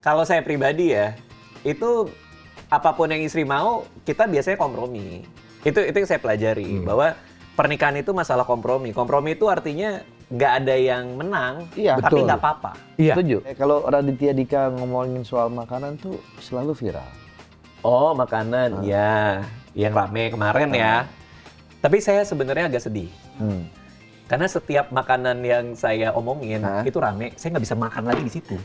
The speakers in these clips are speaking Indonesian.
Kalau saya pribadi ya, itu apapun yang istri mau, kita biasanya kompromi. Itu yang saya pelajari, bahwa pernikahan itu masalah kompromi. Kompromi itu artinya nggak ada yang menang, Iya, tapi betul. nggak apa-apa. Iya. Setuju. Kalau Raditya Dika ngomongin soal makanan tuh selalu viral. Oh, makanan, ya. Yang rame kemarin ya. Tapi saya sebenarnya agak sedih. Karena setiap makanan yang saya omongin, itu rame, saya nggak bisa makan lagi di situ.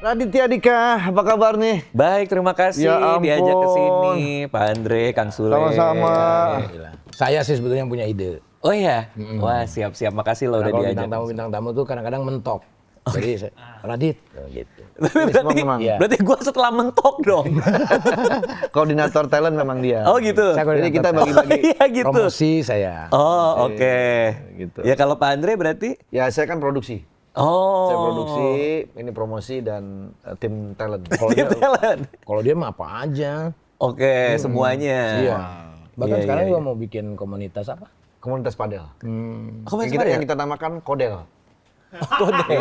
Raditya Dika, apa kabar nih? Baik, terima kasih Ya ampun. diajak ke sini, Pak Andre, Kang Sule. Sama-sama. Saya sih sebetulnya yang punya ide. Oh iya? Wah, siap-siap. Makasih loh udah Kalau diajak. bintang tamu tuh kadang-kadang mentok. Jadi Radit, gitu. Tapi Ini semua memang. berarti gue setelah mentok dong. Koordinator talent memang dia. Oh gitu? Saya Jadi kita koordinator bagi-bagi. Iya gitu. Promosi saya. Oh oke. Gitu. Ya kalau Pak Andre berarti? Ya saya kan produksi. Oh. Saya produksi, ini promosi dan tim talent. Tim talent. Kalau dia mah apa aja. Oke, semuanya. Iya. Bahkan Iya, sekarang iya, juga mau bikin komunitas apa? Komunitas padel. Apa Yang kita namakan Kodel. Kode.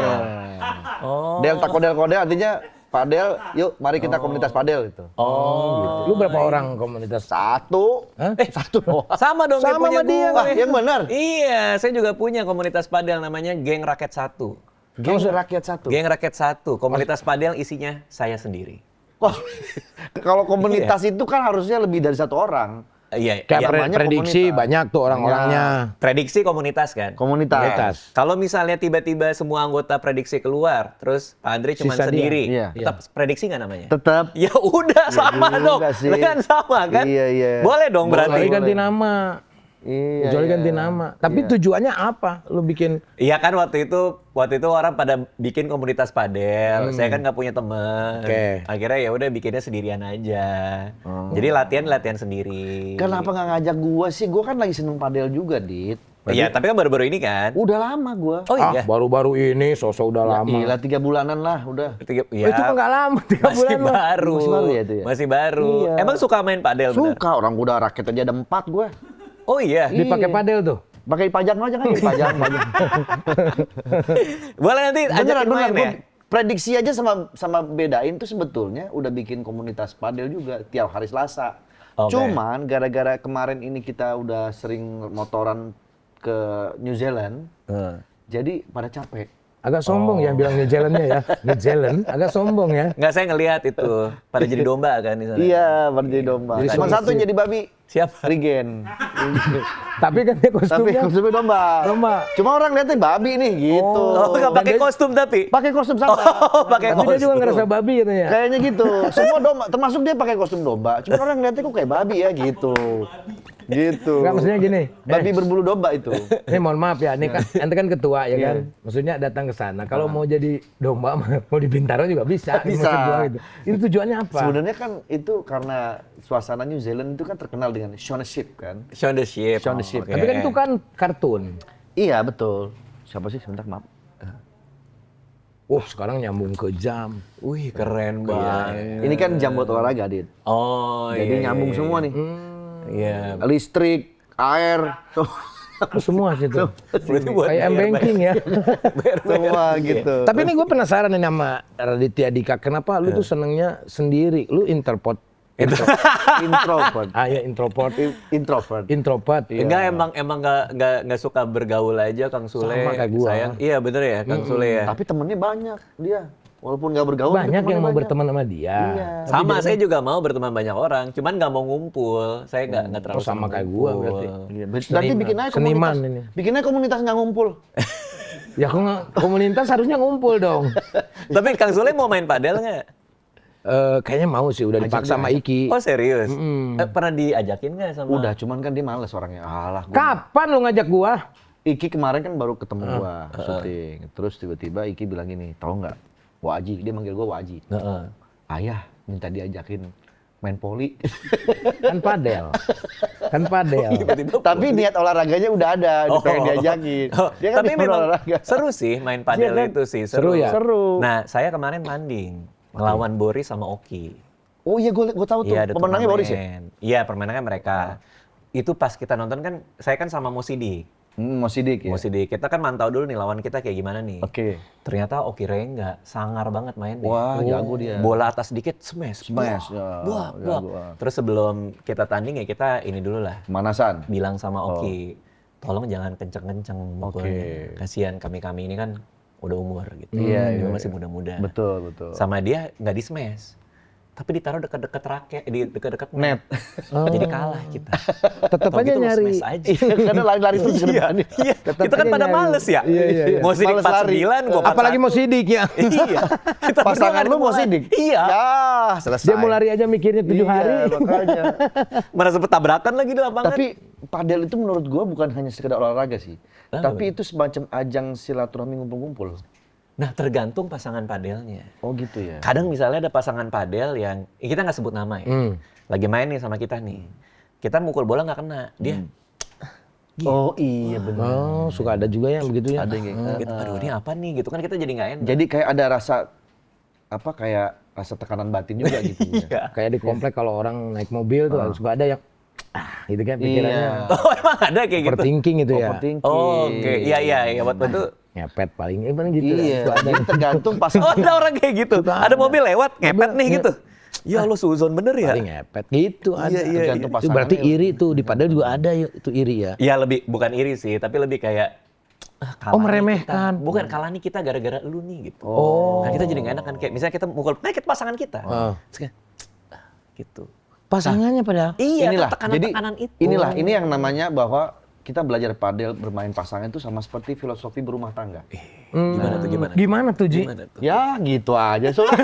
Oh. Delta Kodel artinya padel, yuk mari kita komunitas padel itu. Oh. Lu berapa orang komunitas? Satu. Hah? Satu. Sama dong kayak Sama punya sama dia. gue. Wah, yang benar. Iya, saya juga punya komunitas padel namanya Geng Raket 1. Geng Rakyat Satu. Geng Raket 1, komunitas padel isinya saya sendiri. Wah, kalau komunitas itu kan harusnya lebih dari satu orang. Iya, Kayak iya. namanya prediksi komunitas. banyak tuh orang-orangnya. Prediksi komunitas kan? Komunitas. Kalau misalnya tiba-tiba semua anggota prediksi keluar, terus Pak Andre cuma Sisa dia. sendiri, Iya. tetap prediksi nggak namanya? Tetap. Ya udah sama dong, juga sih. kan sama kan? Iya, iya. Boleh dong Kecuali berarti. ganti nama. Iya. Kecuali iya. ganti nama. Tapi tujuannya apa? Lu bikin Iya kan waktu itu orang pada bikin komunitas padel. Saya kan nggak punya teman. Oke. Akhirnya ya udah bikinnya sendirian aja. Jadi latihan sendiri. Kenapa nggak ngajak gua sih? Gua kan lagi seneng padel juga, Dit. Iya, tapi kan baru-baru ini kan. Udah lama gua. Oh iya. baru-baru ini sosok udah lama. Gila 3 bulanan lah udah. Ya, Itu mah nggak lama, 3 masih bulan lah. baru. Masih baru ya itu ya? Masih baru. Iya. Emang suka main padel benar? Suka, orang udah raket aja ada 4 gua. Oh iya. Dipakai padel tuh. Pakai pajang aja kan, pajang. Boleh nanti ajakin main ya. Gua prediksi aja sama bedain tuh sebetulnya udah bikin komunitas padel juga tiap hari Selasa. Oke. Cuman gara-gara kemarin ini kita udah sering motoran ke New Zealand, jadi pada capek. Agak sombong yang bilang New Zealand-nya ya. New Zealand, agak sombong ya. Nggak, saya ngelihat itu pada jadi domba kan di sana. Iya, berjadi domba. Jadi Cuma solusi. satu jadi babi. Siapa? Regen. Tapi kan dia Tapi kostumnya. kostumnya domba. Domba. Cuma orang lihatnya babi nih gitu. Oh, nggak pakai dia- kostum tapi. Pakai kostum sama. Oh, pakai Tapi dia juga kostum. ngerasa babi katanya. Kayaknya gitu. Semua domba, termasuk dia pakai kostum domba. Cuma orang lihatnya kok kayak babi ya gitu. Gitu. Enggak, maksudnya gini. Babi berbulu domba itu. Ini mohon maaf ya, ini kan ente kan ketua ya kan. Maksudnya datang ke sana. Kalau mau jadi domba mau di Bintaro juga bisa. Bisa. Maksud gua gitu. Ini tujuannya apa? Sebenarnya kan itu karena suasana New Zealand itu kan terkenal dengan showmanship kan. Shaun the Sheep. Shaun the Sheep. oke. Tapi kan itu kan kartun. Iya betul. Siapa sih? Sebentar maaf. Sekarang nyambung ke jam. Wih, keren banget. Ini kan jam buat olahraga, Dit. Oh, Jadi iya, nyambung iya, semua nih. Iya. Listrik, air, Semua situ. Berarti buat Kayak M-Banking ya. semua gitu. Tapi ini gue penasaran nih sama Raditya Dika. Kenapa lu tuh senengnya sendiri? Lu introvert. Introvert. Ya introvert. Introvert. Introvert. Enggak, emang nggak suka bergaul aja Kang Sule. Sama kayak gua. Sayang. Iya bener ya Kang Sule ya. Tapi temennya banyak dia. Walaupun nggak bergaul. tapi Banyak yang temennya mau banyak. berteman sama dia. Iya. Sama, saya juga mau berteman banyak orang, cuman nggak mau ngumpul. Saya nggak terlalu sama senang kayak gua ngumpul. berarti. Iya, berarti bikin aja Seniman komunitas. ini. Bikin aja komunitas nggak ngumpul. Ya kok nggak komunitas harusnya ngumpul dong. Tapi Kang Sule mau main padel nggak? Kayaknya mau sih, udah dipaksa sama Iki. Oh serius? Pernah diajakin nggak sama? Udah, cuman kan dia males orangnya. Alah, Kapan lu ngajak gua? Iki kemarin kan baru ketemu gua syuting. Terus tiba-tiba Iki bilang gini, tahu nggak? Waji, dia manggil gua Waji. Heeh. Ayah minta diajakin main poli. Kan padel. Kan padel. Tapi niat olahraganya udah ada, pengen diajakin. Dia kan Tapi niat memang olahraga. seru sih main padel Iya kan? itu sih. Seru ya? Seru. Nah, saya kemarin tanding ngelawan Boris sama Oki. Oh iya, gue tahu tuh. Iya, ada Pemenangnya Boris ya? turnamen. Iya, pemenangnya mereka. Itu pas kita nonton kan, saya kan sama Mo Sidik. Mo Sidik ya. Mo Sidik. Kita kan mantau dulu nih lawan kita kayak gimana nih. Oke. Ternyata Oki Rengga sangar banget mainnya. Wah, jago dia. Bola atas dikit smash. Smash, Buah, ya, buah. jago. Terus sebelum kita tanding ya kita ini dulu lah. Pemanasan. Bilang sama Oki, tolong jangan kenceng-kenceng mukulnya. Kasihan kami-kami ini kan udah umur gitu. Iya, Dia iya, masih muda-muda. Betul. Sama dia nggak di smash. Tapi ditaruh dekat-dekat raket, di dekat-dekat Net. Jadi kalah kita. Tetap Tau aja gitu lo nyari. smash aja. Karena lari-lari terus ke depan. Iya, kita kan aja pada nyari. males ya. Iya. Mau Sidik Males lari. 49, gua 41. Apalagi mau sidik ya. Iya. Kita berdua Pasangan nggak lu Mo ketemu. Sidik? Iya. Ya, selesai. Dia mau lari aja mikirnya 7 hari. Iya, makanya. Mana sempet tabrakan lagi di lapangan. Tapi padel itu menurut gua bukan hanya sekedar olahraga sih. Tapi itu semacam ajang silaturahmi ngumpul-ngumpul. Nah, tergantung pasangan padelnya. Oh gitu ya. Kadang misalnya ada pasangan padel yang kita nggak sebut nama ya. Lagi main nih sama kita nih. Kita mukul bola nggak kena. Dia Oh iya benar. Oh, suka ada juga yang begitu ya. Ada yang kayak gitu, aduh ini apa nih gitu kan kita jadi nggak enak. Jadi kayak ada rasa kayak rasa tekanan batin juga gitu ya. Iya. Kayak di komplek kalau orang naik mobil tuh suka ada yang gitu kan pikirannya. Iya. Oh emang ada kayak gitu? Overthinking gitu ya. Overthinking. Oh oke, iya buat itu. Ngepet paling paling gitu. Iya. Suka ada. Jadi tergantung pas. Oh ada orang kayak gitu. Ada mobil lewat ngepet nih Iya. gitu. Ya lo suzon bener ya? Paling ngepet gitu ada. Tergantung Itu pasangannya. berarti iri tuh di padel juga ada ya itu iri ya. Ya lebih bukan iri sih, tapi lebih kayak kalah Oh, nih meremehkan. kita. Bukan kalah nih kita gara-gara lu nih gitu. Oh. Nah kita jadi nggak enak kan kayak misalnya kita mukul kita pasangan kita. Oh. Terus kayak, gitu. Pasangannya padahal. Iya, Inilah. kan Jadi tekanan-tekanan itu. ini yang namanya bahwa kita belajar padel bermain pasangan itu sama seperti filosofi berumah tangga. Gimana tuh gimana? Gimana tuh Ji? Gimana tuh? Ya gitu aja soalnya.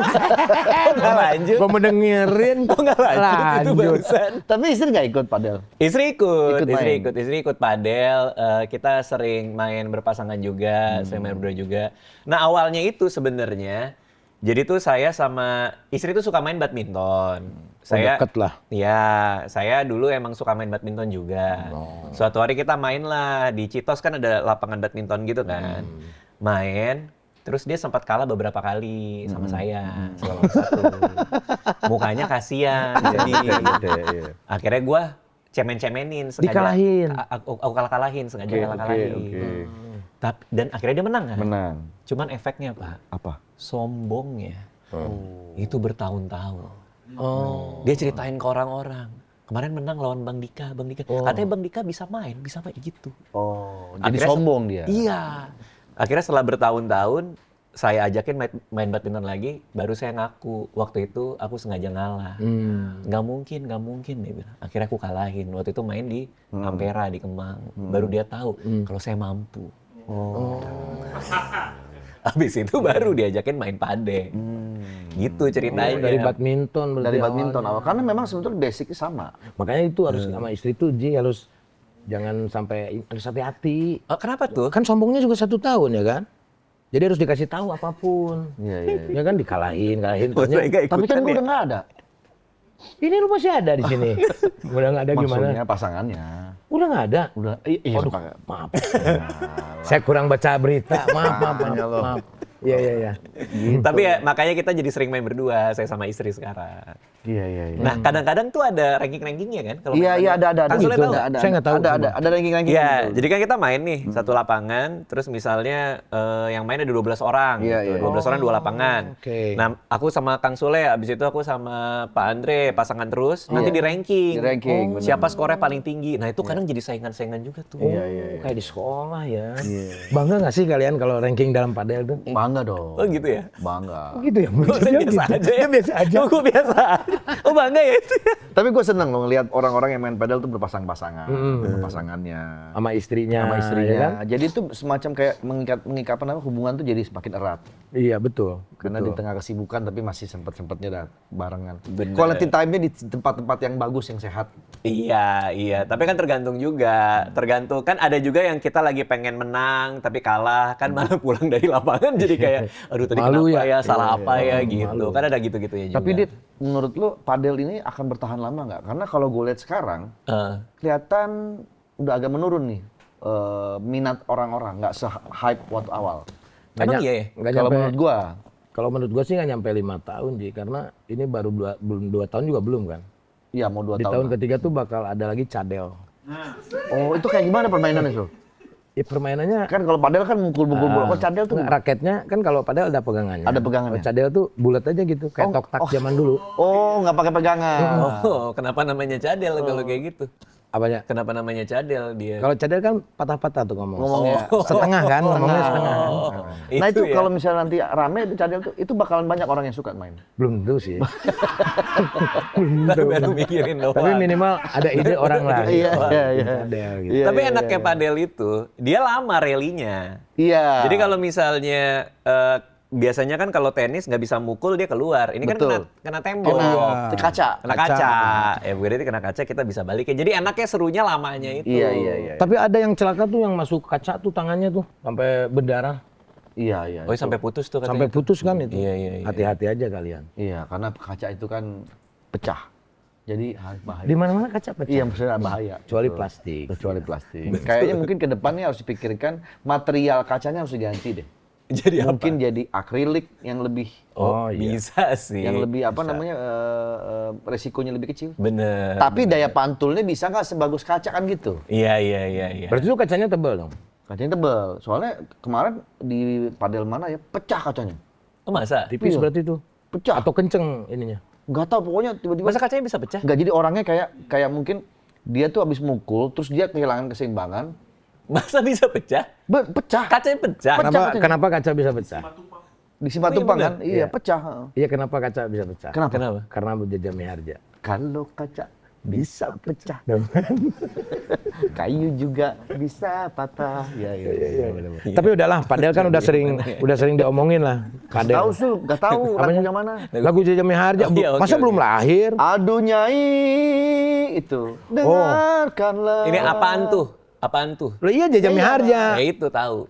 Nggak lanjut. Gua mau dengerin. Oh nggak lanjut, itu barusan. Tapi istri nggak ikut padel. Istri ikut, Ikut istri ikut padel. Kita sering main berpasangan juga, sering main berdua juga. Nah awalnya itu sebenarnya, jadi tuh saya sama istri tuh suka main badminton. Saya deket lah. Ya, saya dulu emang suka main badminton juga. Suatu hari kita main lah di Citos kan ada lapangan badminton gitu kan. Main, terus dia sempat kalah beberapa kali sama saya, salah satu. Mukanya kasihan, jadi akhirnya gue cemen-cemenin sengaja. Dikalahin. Aku kalah-kalahin, sengaja kalah-kalahin. Tapi dan akhirnya dia menang kan? Menang. Cuman efeknya Pak, Apa? sombongnya itu bertahun-tahun. Oh. Dia ceritain ke orang-orang. Kemarin menang lawan Bang Dika. Katanya Bang Dika bisa main gitu. Oh, jadi Akhirnya sombong dia. Iya. Akhirnya setelah bertahun-tahun, saya ajakin main badminton lagi, baru saya ngaku. Waktu itu aku sengaja ngalah. Nggak mungkin dia bilang. Akhirnya aku kalahin. Waktu itu main di Ampera, di Kemang. Baru dia tahu kalau saya mampu. Habis itu baru diajakin main padel. Gitu ceritanya. Dari badminton berarti Dari awalnya. badminton awal. Karena memang sebetulnya basicnya sama. Makanya itu harus sama istri tuh Ji harus jangan sampai harus hati-hati. Oh, kenapa tuh? Kan sombongnya juga 1 tahun ya kan? Jadi harus dikasih tahu apapun. Iya. Ya kan dikalahin. Oh, saya nggak Tapi kan ikutan gue ya. udah nggak ada. Ini lu masih ada di sini. Udah nggak ada gimana? Maksudnya pasangannya. Udah nggak ada. Udah, iya. Aduh, maaf. Saya kurang baca berita. Maaf. Iya. Tapi ya makanya kita jadi sering main berdua, saya sama istri sekarang. Iya. Nah, kadang-kadang tuh ada ranking-rankingnya kan? Kalau main Iya, padel. ada. Kang Sule gitu. tahu nggak? Saya nggak tahu Ada ranking-ranking Iya, gitu. jadi kan kita main nih satu lapangan, terus misalnya yang main ada 12 orang, Iya, gitu. iya. 12 orang 2 lapangan. Oke. Nah, aku sama Kang Sule, abis itu aku sama Pak Andre pasangan terus, nanti di ranking. Di ranking, benar. Siapa skornya paling tinggi. Nah, itu kadang jadi saingan-saingan juga tuh. Oh, kayak di sekolah ya. Bangga nggak sih kalian kalau ranking dalam padel tuh? Bangga dong. Oh gitu ya? Bangga. Oh gitu ya? Gue biasa aja ya. Biasa aja. Gue biasa aja. Oh bangga ya itu ya? Tapi gue seneng loh ngeliat orang-orang yang main padel tuh berpasang-pasangan. Berpasangannya. Sama istrinya. Sama istrinya. ya kan? Jadi itu semacam kayak mengikat hubungan tuh jadi semakin erat. Iya betul. Karena di tengah kesibukan tapi masih sempet-sempetnya barengan. Bener. Quality time-nya di tempat-tempat yang bagus, yang sehat. Iya. Tapi kan tergantung juga. Tergantung kan ada juga yang kita lagi pengen menang tapi kalah kan malah pulang dari lapangan jadi kayak, aduh tadi Malu kenapa ya? ya, salah apa ya Malu. gitu. Kan ada gitu-gitunya juga. Tapi Dit, menurut lu padel ini akan bertahan lama nggak? Karena kalau gue lihat sekarang, kelihatan udah agak menurun nih minat orang-orang, nggak se-hype waktu awal. Emang iya ya? Nggak Kalau nyampe, menurut gua, kalau menurut gua sih nggak nyampe 5 tahun Ji, karena ini baru belum 2 tahun juga belum kan. iya mau 2 Di tahun. tahun ketiga tuh bakal ada lagi cadel. Oh, itu kayak gimana permainannya tuh? Ya permainannya Kan kalau padel kan mukul-mukul bola, kok cadel tuh? nggak, raketnya kan kalau padel ada pegangannya. Ada pegangannya. Kalau cadel tuh bulat aja gitu, kayak tok-tak zaman dulu. Oh, nggak pakai pegangan. Oh, kenapa namanya cadel kalau kayak gitu? Apanya? Kenapa namanya cadel dia? Kalau cadel kan patah-patah tuh Ngomongnya. Setengah kan, ngomongnya setengah kan. Nah itu ya. kalau misalnya nanti rame di cadel tuh, itu bakalan banyak orang yang suka main. Belum tentu sih. Ntar baru mikirin doang. Tapi minimal ada ide orang lah. Iya, iya, iya. Cadel gitu. Iya, Tapi iya, enaknya padel itu, dia lama relinya. Iya. Jadi kalau misalnya biasanya kan kalau tenis nggak bisa mukul dia keluar. Ini Betul. kan kena tembok. Kena kaca. Kena kaca. Ya berarti kena kaca kita bisa balikin. Jadi enaknya serunya lamanya itu. Iya, iya, iya. Tapi ada yang celaka tuh yang masuk kaca tuh tangannya tuh sampai berdarah, Iya, iya. Oh sampai putus tuh sampai katanya. putus kan itu. Iya, iya, iya. Hati-hati aja kalian. Iya, karena kaca itu kan pecah. Jadi bahaya. Di mana-mana kaca pecah. Iya, maksudnya bahaya. Kecuali Betul. plastik. Kecuali plastik. Kayaknya mungkin ke depannya harus dipikirkan material kacanya harus diganti deh. Jadi apa? Mungkin jadi akrilik yang lebih Oh iya. Bisa sih. yang lebih apa Bisa. namanya resikonya lebih kecil. Bener. Tapi daya pantulnya bisa nggak sebagus kaca kan gitu. Iya, iya, iya, iya. Berarti tuh kacanya tebal dong. Kacanya tebal. Soalnya kemarin di padel mana ya pecah kacanya. Oh masa? Tipis Iya. berarti tuh. Pecah. Atau kenceng ininya. Nggak tahu pokoknya tiba-tiba. Masa kacanya bisa pecah? Nggak, jadi orangnya kayak mungkin dia tuh habis mukul terus dia kehilangan keseimbangan. Masa bisa pecah? Pecah. Kacanya pecah? Kenapa kaca bisa pecah? Di Simpang Oh, iya Tumpang bener? kan? Iya, pecah. Iya, kenapa kaca bisa pecah? Kenapa? Kenapa? Karena berjajah Miharja. Kalau kaca bisa pecah, kayu juga bisa patah. Ya, ya, ya. Tapi udahlah, padel kan udah sering diomongin lah. Tahu Padel. Sul, nggak tahu lagunya mana? Lagu Jaja Miharja, Oh, iya, oke, masa oke. belum lahir? Aduh Nyai itu. Dengarkanlah. Ini apaan tuh? Apaan tuh? Loh iya Jaja Miharja. Ya itu tahu.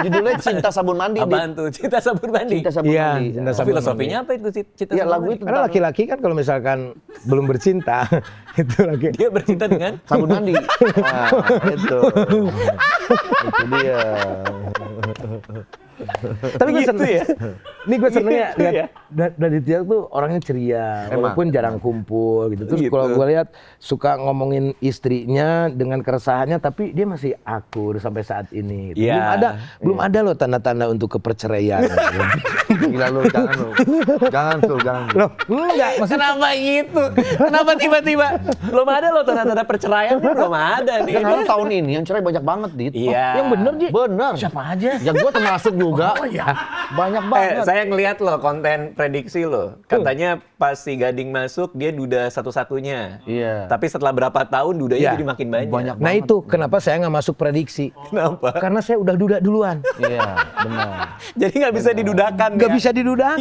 Judulnya Cinta Sabun Mandi. Dit. Apaan tuh? Cinta sabun mandi. Cinta Sabun Iya, Mandi. Cinta Sabun Filosofinya apa itu cinta Iya, sabun lagu mandi? itu Karena laki-laki kan kalau misalkan belum bercinta, itu lagi. Dia bercinta dengan Sabun mandi. Nah, itu. Itu dia. Tapi gue Gitu seneng ya? Ini gue seneng ya Gitu lihat ya? Raditya tuh orangnya ceria, Emang. walaupun jarang kumpul gitu. Terus Gitu. kalau gue lihat suka ngomongin istrinya dengan keresahannya, tapi dia masih akur sampai saat ini. Gitu. Iya. Belum ada loh tanda-tanda untuk keperceraian. Gila lu, jangan lu. Jangan Sul, jangan. Loh, enggak, maksudnya Kenapa gitu? Kenapa tiba-tiba? Belum ada loh tanda-tanda perceraian nih, belum ada nih. Kan harus tahun ini yang cerai banyak banget, Dit. Iya. yang bener Ji. Bener. Siapa aja? Ya gua termasuk juga. Oh iya. Banyak banget. Saya ngelihat loh konten prediksi loh. Katanya pas si Gading masuk dia duda satu-satunya. Iya. Tapi setelah berapa tahun dudanya Iya. jadi makin banyak. Banyak Nah banget. itu kenapa saya nggak masuk prediksi. Kenapa? Karena saya udah duda duluan. Iya, benar. Jadi nggak bisa didudakan. Nggak ya? bisa didudakan.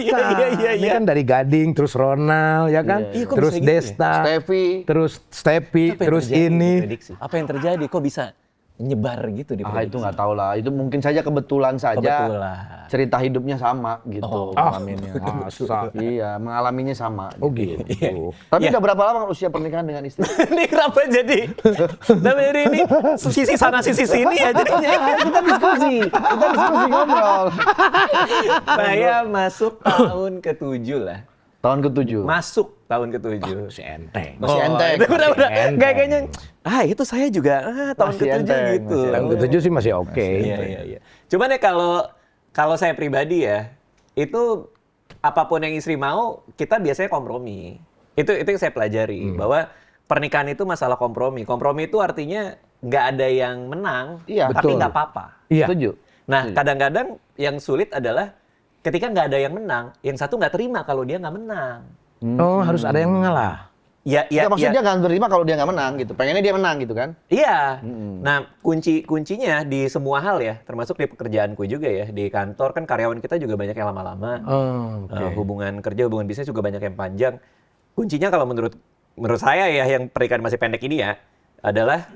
Iya. Ini kan dari Gading, terus Ronald, ya kan? Iya, kok Terus bisa gitu ya? Desta, Steffi. terus Stepi, Apa yang terus terjadi ini. di prediksi? Apa yang terjadi? Kok bisa nyebar gitu di Ah prediksi? itu nggak tahu lah. Itu mungkin saja kebetulan saja. Kebetulan. Cerita hidupnya sama gitu. Mengalaminya. masa. Iya, mengalaminya sama. Oh gitu. Tapi udah berapa lama usia pernikahan dengan istri? Ini kenapa jadi? Tapi ini sisi sana sisi sini ya jadinya. Kita diskusi ngobrol. Saya masuk tahun ke-7 lah. Tahun ke-7. Masuk tahun ke-7. Si enteng. Masih enteng. Itu udah enteng. kayak kayaknya itu saya juga tahun Masih ke-7 enteng, gitu. masih Tahun ke-7 sih masih oke. Iya. Cuman ya kalau saya pribadi ya, itu apapun yang istri mau, kita biasanya kompromi. Itu yang saya pelajari bahwa pernikahan itu masalah kompromi. Kompromi itu artinya nggak ada yang menang, Iya, tapi betul. nggak apa-apa. Iya. Setuju. Nah, kadang-kadang yang sulit adalah ketika nggak ada yang menang, yang satu nggak terima kalau dia nggak menang. Oh, harus ada yang mengalah. Ya, Ya, maksudnya dia nggak terima kalau dia nggak menang gitu. Pengennya dia menang gitu kan? Iya. Nah, kuncinya di semua hal ya, termasuk di pekerjaanku juga ya. Di kantor kan karyawan kita juga banyak yang lama-lama. Oh, oke. Hubungan kerja, hubungan bisnis juga banyak yang panjang. Kuncinya kalau menurut saya ya, yang pernikahan masih pendek ini ya, adalah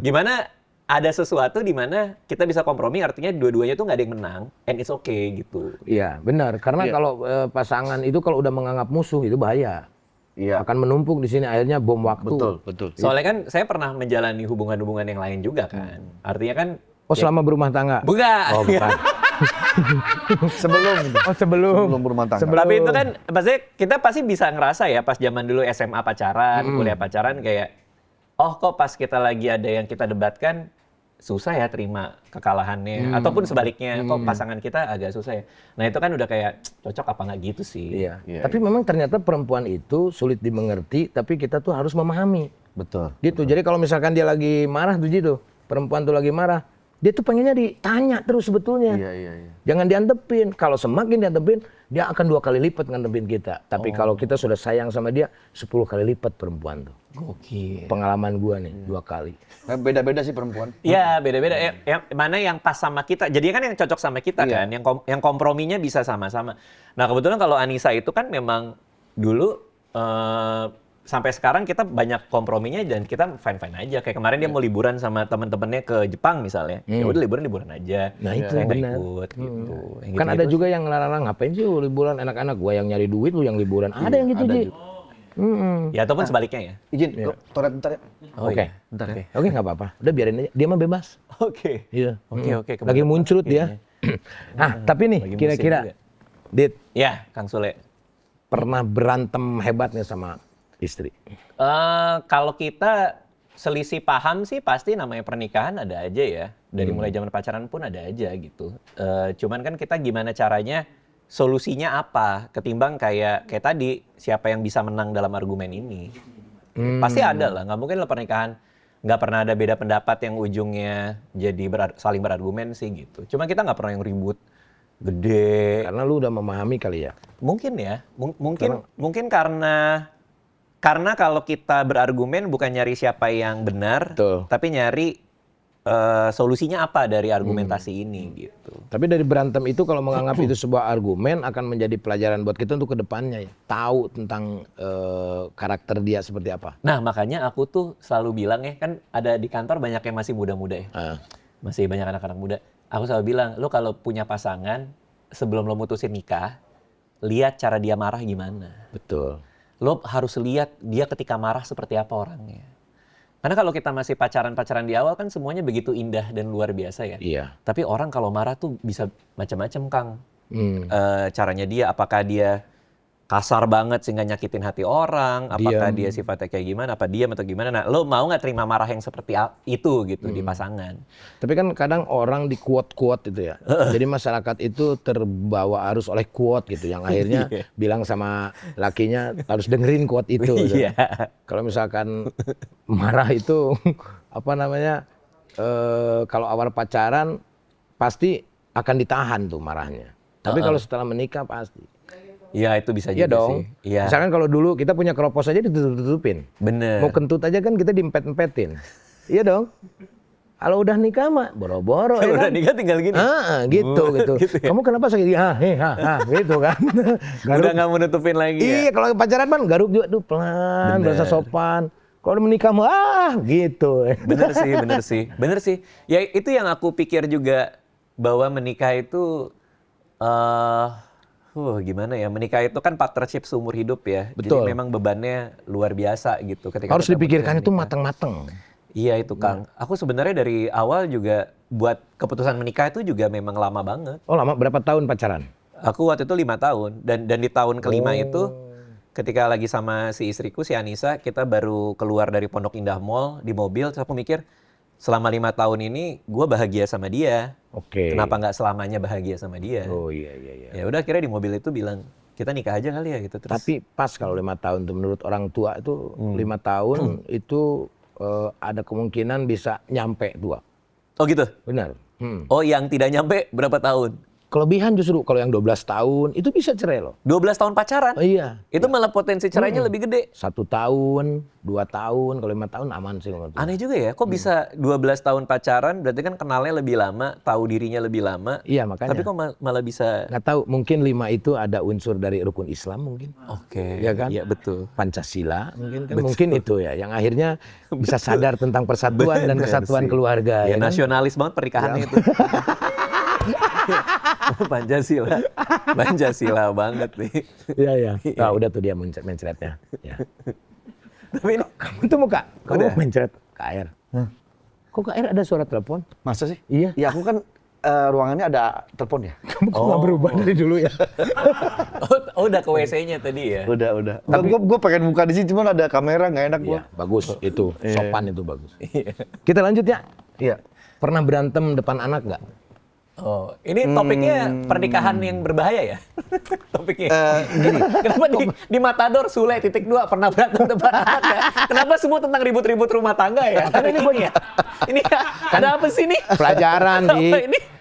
gimana ada sesuatu di mana kita bisa kompromi, artinya dua-duanya tuh nggak ada yang menang, and it's okay gitu. Iya, benar. Karena kalau pasangan itu kalau udah menganggap musuh itu bahaya. Iya. Akan menumpuk di sini akhirnya bom waktu. Betul. Soalnya kan saya pernah menjalani hubungan-hubungan yang lain juga kan. Artinya kan Selama berumah tangga? bukan. Oh, bukan. Sebelum sebelum berumah tangga. Tapi itu kan maksudnya kita pasti bisa ngerasa ya pas zaman dulu SMA pacaran, kuliah pacaran kayak kok pas kita lagi ada yang kita debatkan susah ya terima kekalahannya ataupun sebaliknya kok pasangan kita agak susah ya. Nah, itu kan udah kayak cocok apa nggak gitu sih. Iya. Tapi memang ternyata perempuan itu sulit dimengerti, tapi kita tuh harus memahami. Betul. Gitu. Jadi kalau misalkan dia lagi marah tuh gitu, perempuan tuh lagi marah, dia tuh pengennya ditanya terus sebetulnya. Iya. Jangan diantepin. Kalau semakin diantepin, dia akan 2 kali lipat ngantepin kita. Tapi kalau kita sudah sayang sama dia, 10 kali lipat perempuan tuh. Gokil. Pengalaman gua nih, 2 kali. Beda-beda sih perempuan. Iya, beda-beda. Mana yang pas sama kita. Jadi kan yang cocok sama kita kan, yang komprominya bisa sama-sama. Nah, kebetulan kalau Anissa itu kan memang dulu sampai sekarang kita banyak komprominya dan kita fine-fine aja. Kayak kemarin dia mau liburan sama teman-temannya ke Jepang misalnya. Ya udah liburan aja. Nah, itu saya nggak benar. ikut gitu. Yang Kan gitu-gitu ada juga yang larang ngapain sih lu liburan enak-enak, gua yang nyari duit lu yang liburan. Ada yang gitu, Ji. ya ataupun sebaliknya ya. Izin, toilet bentar ya. Oke. iya. Bentar ya. Oke, nggak apa-apa. Udah biarin aja. Dia mah bebas. Oke. Iya. Oke. Lagi muncrat dia. Nah, tapi nih Lagi musim kira-kira juga. Dit, Ya, Kang Sule. pernah berantem hebatnya sama istri? Kalau kita selisih paham sih pasti namanya pernikahan ada aja ya. Dari mulai zaman pacaran pun ada aja gitu. Cuman kan kita gimana caranya, solusinya apa? Ketimbang kayak tadi, siapa yang bisa menang dalam argumen ini. Pasti ada lah, nggak mungkin lah pernikahan nggak pernah ada beda pendapat yang ujungnya jadi saling berargumen sih gitu. Cuma kita nggak pernah yang ribut gede. Karena lu udah memahami kali ya. Mungkin ya, mungkin karena kalau kita berargumen bukan nyari siapa yang benar, Betul. tapi nyari solusinya apa dari argumentasi ini gitu. Tapi dari berantem itu kalau menganggap itu sebuah argumen akan menjadi pelajaran buat kita untuk kedepannya ya. Tahu tentang karakter dia seperti apa. Nah, makanya aku tuh selalu bilang ya, kan ada di kantor banyak yang masih muda-muda ya. Masih banyak anak-anak muda. Aku selalu bilang, lo kalau punya pasangan, sebelum lo mutusin nikah, lihat cara dia marah gimana. Betul. Lo harus lihat dia ketika marah seperti apa orangnya. Karena kalau kita masih pacaran-pacaran di awal kan semuanya begitu indah dan luar biasa ya. Iya. Tapi orang kalau marah tuh bisa macam-macam, Kang. Caranya dia, apakah dia kasar banget sehingga nyakitin hati orang, apakah dia sifatnya kayak gimana, apa diam atau gimana. Nah, lo mau nggak terima marah yang seperti itu gitu di pasangan? Tapi kan kadang orang di quote-quote itu ya. Jadi masyarakat itu terbawa arus oleh quote gitu. Yang akhirnya bilang sama lakinya harus dengerin quote itu. Gitu. Kalau misalkan marah itu apa namanya, kalau awal pacaran pasti akan ditahan tuh marahnya. Tapi kalau setelah menikah pasti. Iya, itu bisa Iya juga dong. sih. Iya. Misalkan kalau dulu kita punya keropos aja ditutup-tutupin. Bener. Mau kentut aja kan kita diempet-empetin. Iya dong. Kalau udah nikah mah boro-boro ya Udah kan. nikah tinggal gini. Gitu. Gitu ya? Kamu kenapa sakit? Gitu kan. Udah nggak mau nutupin lagi ya? Iya, kalau pacaran kan garuk juga tuh pelan, berasa sopan. Kalau udah menikah mah gitu. Bener sih. Ya itu yang aku pikir juga, bahwa menikah itu gimana ya, menikah itu kan partnership seumur hidup ya. Betul. Jadi memang bebannya luar biasa gitu. Ketika Harus kita dipikirkan itu menikah. matang-matang. Iya itu Kang. Aku sebenarnya dari awal juga buat keputusan menikah itu juga memang lama banget. Oh lama, berapa tahun pacaran? Aku waktu itu 5 tahun dan di tahun kelima itu ketika lagi sama si istriku si Anissa, kita baru keluar dari Pondok Indah Mall di mobil, terus aku mikir selama 5 tahun ini gue bahagia sama dia. Oke. Kenapa nggak selamanya bahagia sama dia? Oh iya. Ya udah akhirnya di mobil itu bilang kita nikah aja kali ya gitu. Terus Tapi pas kalau 5 tahun tuh menurut orang tua itu 5 tahun itu ada kemungkinan bisa nyampe tua. oh gitu. Benar. Oh yang tidak nyampe berapa tahun? kelebihan justru kalau yang 12 tahun itu bisa cerai loh. 12 tahun pacaran? Oh iya. Itu malah potensi cerainya lebih gede. 1 tahun, 2 tahun, kalau 5 tahun aman sih. Aneh juga ya, kok bisa 12 tahun pacaran, berarti kan kenalnya lebih lama, tahu dirinya lebih lama. Iya makanya. Tapi kok malah bisa... Nggak tahu, mungkin 5 itu ada unsur dari rukun Islam mungkin. Oke, Iya kan? iya betul. Pancasila mungkin kan. Mungkin itu ya, yang akhirnya bisa sadar tentang persatuan dan kesatuan keluarga. Ya, kan? nasionalis banget pernikahannya itu. Pancasila banget nih. Iya iya. Nah, udah tuh dia mencretnya. Ya. Tapi ini Kamu tuh muka, kamu mencret KR. Kok KR ada suara telepon? Masa sih? Iya. Ya aku kan ruangannya ada telepon ya. Kamu kok nggak berubah dari dulu ya? udah ke WC-nya tadi ya. Udah. Tapi gue pengen buka di sini, cuman ada kamera nggak enak gua. Iya, bagus itu. Sopan itu bagus. Kita lanjut ya. Iya. Pernah berantem depan anak nggak? Oh, ini topiknya pernikahan yang berbahaya ya? Topiknya. Gini. Kenapa di Matador Sule .2 pernah berantem depan anak ya? Kenapa semua tentang ribut-ribut rumah tangga ya? Ini ada apa sih nih? Pelajaran di.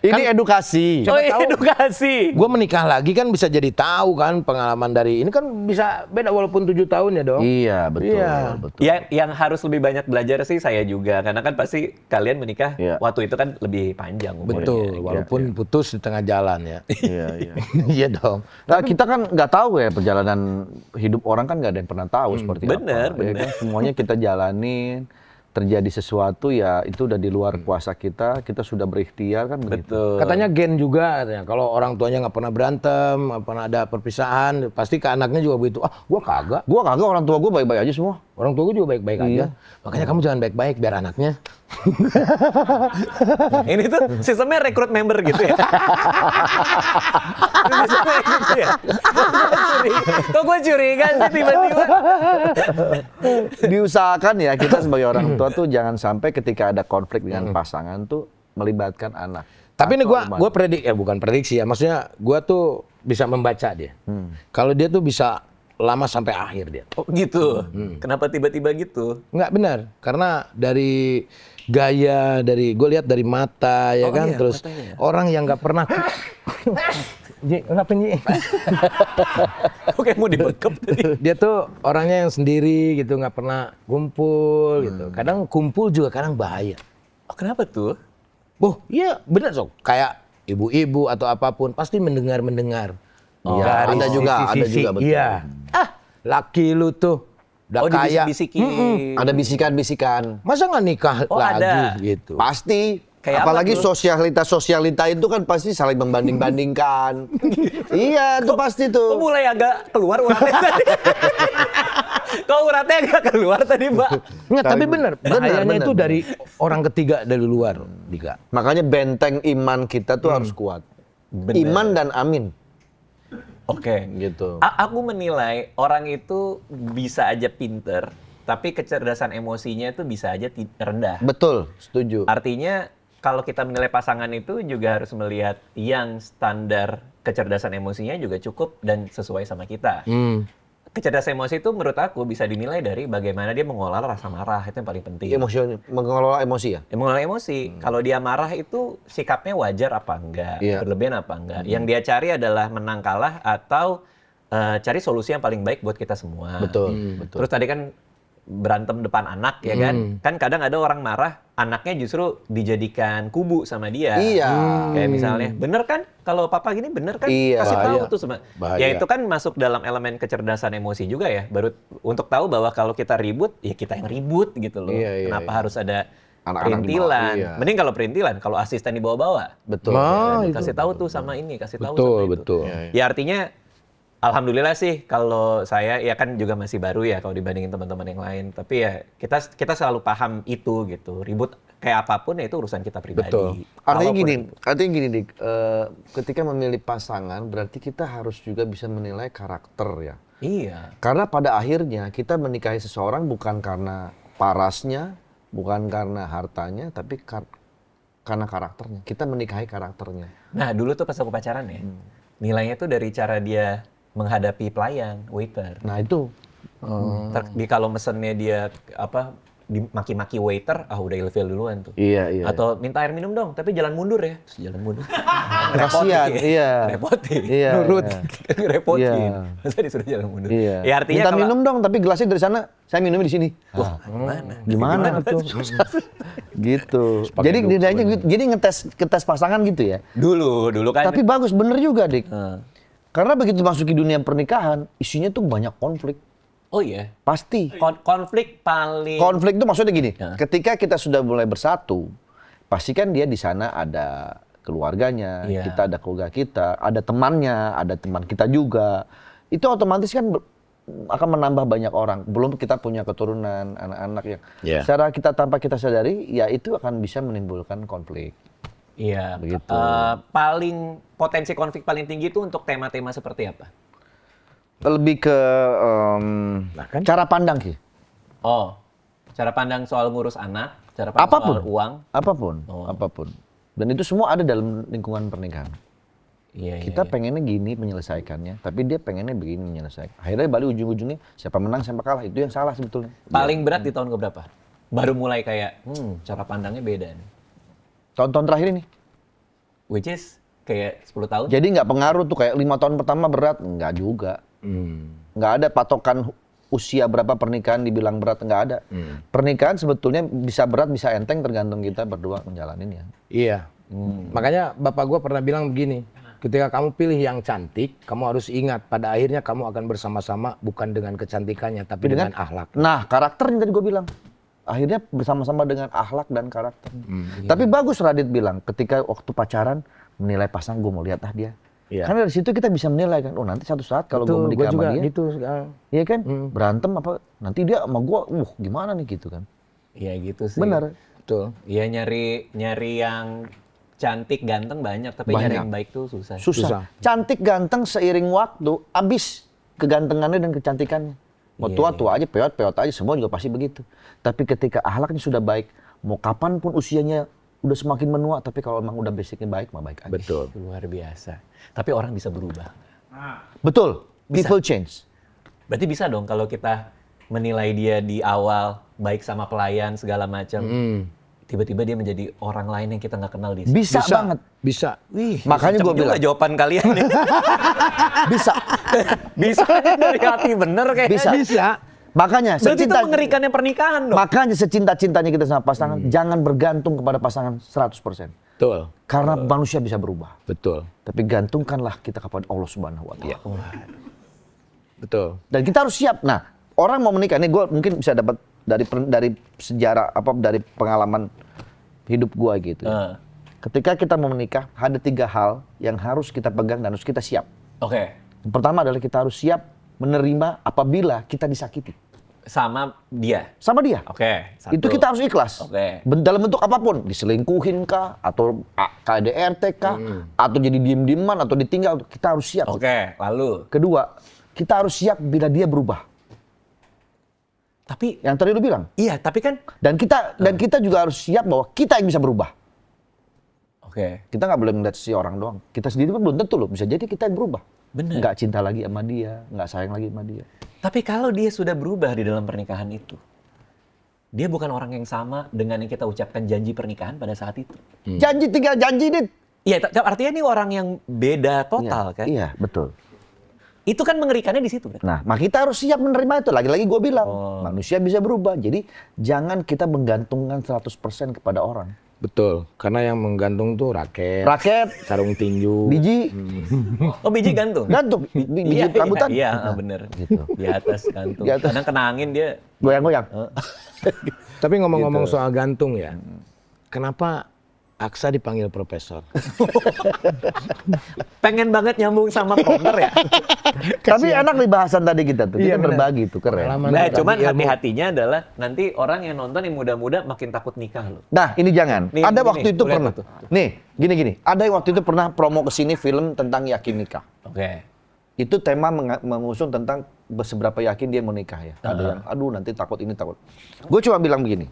Ini edukasi. Oh, edukasi. Gue menikah lagi kan bisa jadi tahu kan pengalaman dari ini kan bisa beda walaupun 7 tahun ya dong. Iya, betul. Iya. Betul. Yang harus lebih banyak belajar sih saya juga, karena kan pasti kalian menikah waktu itu kan lebih panjang umurnya. Betul, walaupun putus di tengah jalan ya. Iya, iya. Iya dong. Nah, kita kan nggak tahu ya perjalanan hidup orang kan nggak ada yang pernah tahu seperti bener, apa. Ya kan? Semuanya kita jalanin. Terjadi sesuatu ya itu udah di luar kuasa kita sudah berikhtiar kan begitu. Betul. Katanya gen juga, katanya. Kalau orang tuanya nggak pernah berantem, nggak pernah ada perpisahan, pasti ke anaknya juga begitu. Ah, gua kagak, orang tua gua baik-baik aja semua. orang tua gua juga baik-baik aja. Makanya kamu jangan baik-baik biar anaknya. Ini tuh sistemnya rekrut member gitu ya. Sistemnya gitu ya. Kok gue curiga sih tiba-tiba. Diusahakan ya kita sebagai orang tua tuh jangan sampai ketika ada konflik dengan pasangan tuh melibatkan anak. Tapi ini gua bukan prediksi ya, maksudnya gua tuh bisa membaca dia. Kalau dia tuh bisa lama sampai akhir dia. Oh gitu. Kenapa tiba-tiba gitu? Nggak benar, karena dari gaya, gue lihat dari mata ya kan, iya, terus matanya. orang yang nggak pernah. Ji, kenapa Ji? Oke, mau dibekep tadi. Dia tuh orangnya yang sendiri gitu, nggak pernah kumpul gitu. Kadang kumpul juga kadang bahaya. Oh, kenapa tuh? Oh iya benar Sok, kayak ibu-ibu atau apapun pasti mendengar. Iya, ada juga betul. Iya. Laki lu tuh udah kaya. Dibisik-bisikin. Ada bisikan-bisikan. Masa nggak nikah lagi ada. gitu? Pasti. Kayak apalagi apa tuh? sosialita itu kan pasti saling membanding-bandingkan. Iya, itu pasti Kok tuh. mulai agak keluar uratnya tadi? Kok uratnya agak keluar tadi, Mbak? Nggak, tapi benar. Bahayanya benar, itu benar. dari orang ketiga dari luar, Dika. Makanya benteng iman kita tuh harus kuat. Bener. Iman dan amin. Oke. Gitu. Aku menilai orang itu bisa aja pinter, tapi kecerdasan emosinya itu bisa aja rendah. Betul, setuju. Artinya kalau kita menilai pasangan itu juga harus melihat yang standar kecerdasan emosinya juga cukup dan sesuai sama kita. Kecerdasan emosi itu menurut aku bisa dinilai dari bagaimana dia mengolah rasa marah, itu yang paling penting. Mengelola emosi ya? Mengelola emosi. Kalau dia marah itu sikapnya wajar apa enggak, berlebihan apa enggak. Yang dia cari adalah menang kalah atau cari solusi yang paling baik buat kita semua. Betul. Terus tadi kan berantem depan anak ya kan. Kan kadang ada orang marah, anaknya justru dijadikan kubu sama dia. Iya. Kayak misalnya, bener kan? Kalau papa gini bener kan? Iya. Kasih tahu Bahaya. tuh sama. Bahaya. Ya itu kan masuk dalam elemen kecerdasan emosi juga ya. Baru untuk tahu bahwa kalau kita ribut, ya kita yang ribut gitu loh. Iya, Kenapa iya. harus ada Anak-anak perintilan? dibawa, iya. Mending kalau perintilan, kalau asisten dibawa-bawa. Betul. Nah, Ya, itu. kasih tahu tuh sama ini, kasih tahu Betul, sama itu. betul. Ya artinya alhamdulillah sih kalau saya ya kan juga masih baru ya kalau dibandingin teman-teman yang lain. Tapi ya kita selalu paham itu gitu. Ribut kayak apapun ya itu urusan kita pribadi. Betul. Artinya gini, Dik. Ketika memilih pasangan berarti kita harus juga bisa menilai karakter ya. Iya. Karena pada akhirnya kita menikahi seseorang bukan karena parasnya, bukan karena hartanya, tapi karena karakternya. Kita menikahi karakternya. Nah dulu tuh pas aku pacaran ya, nilainya tuh dari cara dia menghadapi pelayan, waiter. Nah itu. Kalau mesennya dia dimaki-maki waiter, udah ilfil duluan tuh. Iya. Atau minta air minum dong, tapi jalan mundur ya. Terus jalan mundur. Kasihan, iya. Repotin. Iya. Nurut. Repotin. Iya. Masa disuruh jalan mundur? Iya. Ya artinya minta minum dong, tapi gelasnya dari sana, saya minumnya di sini. Wah, Gimana tuh? Gitu. Jadi nilainya jadi ngetes pasangan gitu ya. Dulu kan. Tapi bagus, bener juga, Dik. Karena begitu masuk ke dunia pernikahan, isinya tuh banyak konflik. Oh iya. Pasti. Konflik paling. Konflik itu maksudnya gini, ketika kita sudah mulai bersatu, pasti kan dia di sana ada keluarganya, kita ada keluarga kita, ada temannya, ada teman kita juga. Itu otomatis kan akan menambah banyak orang. Belum kita punya keturunan, anak-anak yang secara kita tanpa kita sadari, ya itu akan bisa menimbulkan konflik. Iya. Begitu. Paling potensi konflik paling tinggi itu untuk tema-tema seperti apa? Lebih ke cara pandang sih. Oh, cara pandang soal ngurus anak, cara pandang soal uang. Apapun. Dan itu semua ada dalam lingkungan pernikahan. Kita pengennya gini menyelesaikannya, tapi dia pengennya begini menyelesaikan. Akhirnya balik ujung-ujungnya siapa menang siapa kalah, itu yang salah sebetulnya. Paling berat di tahun keberapa? Baru mulai kayak, cara pandangnya beda nih. Tahun-tahun terakhir ini. Which is kayak 10 tahun? Jadi nggak pengaruh tuh kayak 5 tahun pertama berat, nggak juga. Nggak ada patokan usia berapa pernikahan dibilang berat, nggak ada. Pernikahan sebetulnya bisa berat, bisa enteng tergantung kita berdua menjalaninnya. Iya. Makanya bapak gua pernah bilang begini, ketika kamu pilih yang cantik, kamu harus ingat pada akhirnya kamu akan bersama-sama bukan dengan kecantikannya, tapi dengan akhlak. Nah, karakternya tadi gue bilang. Akhirnya bersama-sama dengan akhlak dan karakter. Tapi bagus Radit bilang, ketika waktu pacaran, menilai pasangan, gue mau lihat dia. Karena dari situ kita bisa menilai kan, nanti satu saat kalau gue menikah sama dia, gitu sekarang. Iya kan, berantem apa, nanti dia sama gue, gimana nih gitu kan. Iya gitu sih. Benar. Betul. Iya nyari yang cantik, ganteng banyak, tapi nyari yang baik tuh susah. Susah. Cantik, ganteng seiring waktu, habis kegantengannya dan kecantikannya. Mau tua-tua aja, peot-peot aja, semua juga pasti begitu. Tapi ketika akhlaknya sudah baik, mau kapanpun usianya udah semakin menua, tapi kalau emang udah basicnya baik, mah baik aja. Betul. Luar biasa. Tapi orang bisa berubah. Betul, people change. Berarti bisa dong kalau kita menilai dia di awal, baik sama pelayan, segala macam. Tiba-tiba dia menjadi orang lain yang kita nggak kenal di sini. Bisa banget. Bisa. Wih, makanya gue bilang. Jawaban kalian nih. Bisa. Bisa dari hati bener kayaknya. Bisa. Makanya berarti itu mengerikannya pernikahan dong. Makanya secinta-cintanya kita sama pasangan, jangan bergantung kepada pasangan 100%. Betul. Karena manusia bisa berubah. Betul. Tapi gantungkanlah kita kepada Allah Subhanahu wa Ta'ala. Betul. Dan kita harus siap. Nah, orang mau menikah, ini gue mungkin bisa dapat dari sejarah dari pengalaman hidup gue gitu. Ketika kita mau menikah, ada 3 hal yang harus kita pegang dan harus kita siap. Oke. Yang pertama adalah kita harus siap menerima apabila kita disakiti. Sama dia? Sama dia. Oke. Itu kita harus ikhlas. Oke. Dalam bentuk apapun, diselingkuhin kah, atau KDRT kah, atau jadi diem-dieman, atau ditinggal, kita harus siap. Oke, lalu? Kedua, kita harus siap bila dia berubah. Tapi yang tadi lu bilang. Iya, tapi kan dan kita juga harus siap bahwa kita yang bisa berubah. Oke. Kita nggak boleh melihat si orang doang. Kita sendiri pun belum tentu loh. Bisa jadi kita yang berubah. Benar. Nggak cinta lagi sama dia, nggak sayang lagi sama dia. Tapi kalau dia sudah berubah di dalam pernikahan itu, dia bukan orang yang sama dengan yang kita ucapkan janji pernikahan pada saat itu. Janji tinggal janji, Dit. Iya, artinya ini orang yang beda total kan? Iya, betul. Itu kan mengerikannya di situ. Nah, kita harus siap menerima itu. Lagi-lagi gue bilang, manusia bisa berubah. Jadi jangan kita menggantungkan 100% kepada orang. Betul, karena yang menggantung tuh raket, sarung tinju, biji. Oh, biji gantung? Gantung, biji rambutan. Iya, bener. Gitu. Di atas gantung. Kadang kena angin dia goyang-goyang. Tapi ngomong-ngomong soal gantung ya, kenapa Aksa dipanggil profesor? Pengen banget nyambung sama Kroner ya. Tapi enak nih bahasan tadi kita tuh. Kita berbagi tuh, keren. Nah, cuman hati-hatinya adalah nanti orang yang nonton yang muda-muda makin takut nikah loh. Nah, ini jangan. Nih, ada waktu itu pernah. Tuh. Nih, gini. Ada waktu itu pernah promo ke sini film tentang yakin nikah. Oke. Itu tema mengusung tentang seberapa yakin dia mau nikah ya. Ada yang, aduh nanti takut ini takut. Gue cuma bilang begini.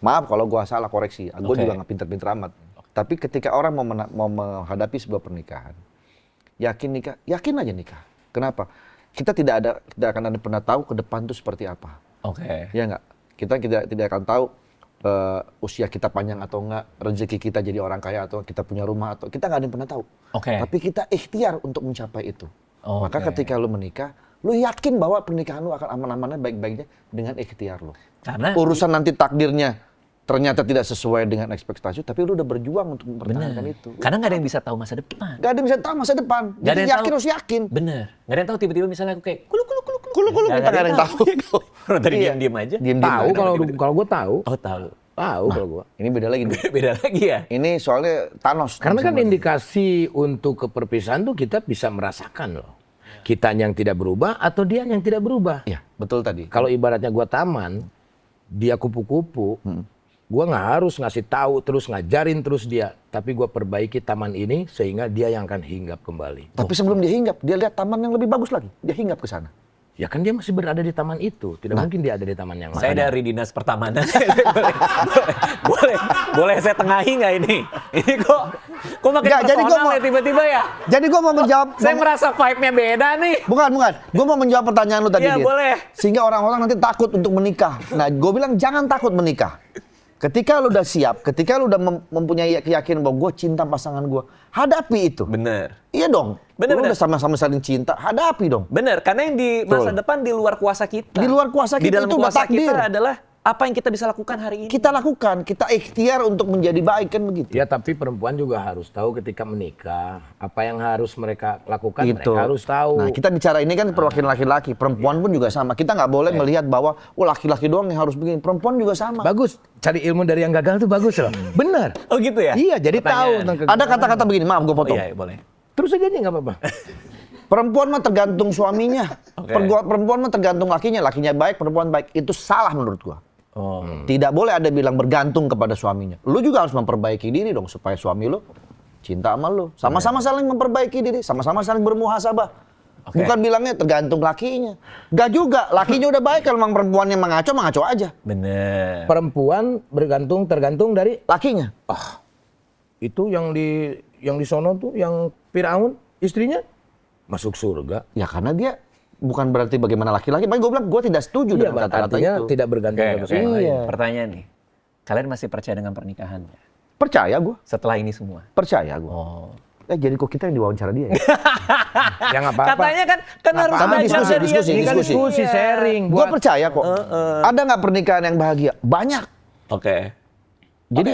Maaf kalau gue salah, koreksi. Gue juga nggak pinter-pinter amat. Tapi ketika orang mau menghadapi sebuah pernikahan, yakin nikah, yakin aja nikah. Kenapa? Kita tidak akan pernah tahu ke depan itu seperti apa. Oke. Ya nggak? Kita tidak akan tahu usia kita panjang atau enggak, rezeki kita jadi orang kaya atau kita punya rumah atau kita nggak ada yang pernah tahu. Tapi kita ikhtiar untuk mencapai itu. Maka ketika lu menikah, lu yakin bahwa pernikahan lu akan aman-amannya baik-baiknya dengan ikhtiar lu. Karena urusan nanti takdirnya ternyata tidak sesuai dengan ekspektasi, tapi lu udah berjuang untuk mempertahankan itu. Karena nggak ada yang bisa tahu masa depan. Nggak ada yang bisa tahu masa depan. Jadi yakin harus yakin. Bener. Nggak ada yang tahu tiba-tiba misalnya aku kayak kulu Kita nggak ada yang tahu. Orang tadi diam-diam aja. Tahu kalau gue tahu. Oh tahu. Tahu kalau gue. Ini beda lagi nih. Beda lagi ya. Ini soalnya Thanos. Karena kan indikasi untuk keperpisahan tuh kita bisa merasakan loh. Kita yang tidak berubah atau dia yang tidak berubah. Iya, betul tadi. Kalau ibaratnya gua taman, dia kupu-kupu, gua nggak harus ngasih tahu terus ngajarin terus dia, tapi gua perbaiki taman ini sehingga dia yang akan hinggap kembali. Tapi sebelum dia hinggap, dia lihat taman yang lebih bagus lagi. Dia hinggap ke sana. Ya kan dia masih berada di taman itu, tidak mungkin dia ada di taman yang lain. Saya dari dinas pertamanan. boleh saya tengahi nggak ini? Ini kok makin personal ya tiba-tiba ya? Jadi gua mau menjawab. Saya merasa vibe-nya beda nih. Bukan. Gua mau menjawab pertanyaan lu tadi. Iya, boleh. Sehingga orang-orang nanti takut untuk menikah. Nah, gua bilang jangan takut menikah. Ketika lu udah siap, ketika lu udah mempunyai keyakinan bahwa gue cinta pasangan gue, hadapi itu. Bener. Iya dong. Bener. Udah sama-sama saling cinta, hadapi dong. Bener, karena yang di masa depan di luar kuasa kita. Di luar kuasa kita, di dalam itu udah kuasa takdir. kita adalah apa yang kita bisa lakukan hari ini. Kita lakukan, kita ikhtiar untuk menjadi baik kan begitu. Ya tapi perempuan juga harus tahu ketika menikah, apa yang harus mereka lakukan, Gitu. mereka harus tahu. Nah kita bicara ini kan perwakilan laki-laki, perempuan pun juga sama. Kita nggak boleh melihat bahwa laki-laki doang yang harus begini, perempuan juga sama. Bagus, cari ilmu dari yang gagal tuh bagus loh. Bener. Oh gitu ya? Iya, jadi tahu. Ada kata-kata begini, maaf gue potong. Iya, boleh. Terus aja nih nggak apa-apa. Perempuan mah tergantung suaminya. Oke. Perempuan mah tergantung lakinya. Lakinya baik, perempuan baik. Itu salah menurut gua. Tidak boleh ada bilang bergantung kepada suaminya. Lu juga harus memperbaiki diri dong supaya suami lu cinta sama lu. Sama-sama saling memperbaiki diri, sama-sama saling bermuhasabah. Bukan bilangnya tergantung lakinya. Gak juga, lakinya udah baik kalau memang perempuannya mengaco aja. Bener. Perempuan tergantung dari Lakinya. itu yang di sono tuh yang Firaun istrinya masuk surga. Ya karena dia bukan berarti bagaimana laki-laki. Makanya gue bilang gue tidak setuju dengan kata-kata itu. Tidak bergantung pada suami lain. Iya. Pertanyaan nih. Kalian masih percaya dengan pernikahan? Percaya gue. Setelah ini semua? Percaya gue. Jadi kok kita yang diwawancara dia ya? Ya nggak apa-apa. Katanya kan harus ada diskusi, sharing. Gue percaya kok. Ada nggak pernikahan yang bahagia? Banyak. Oke. Jadi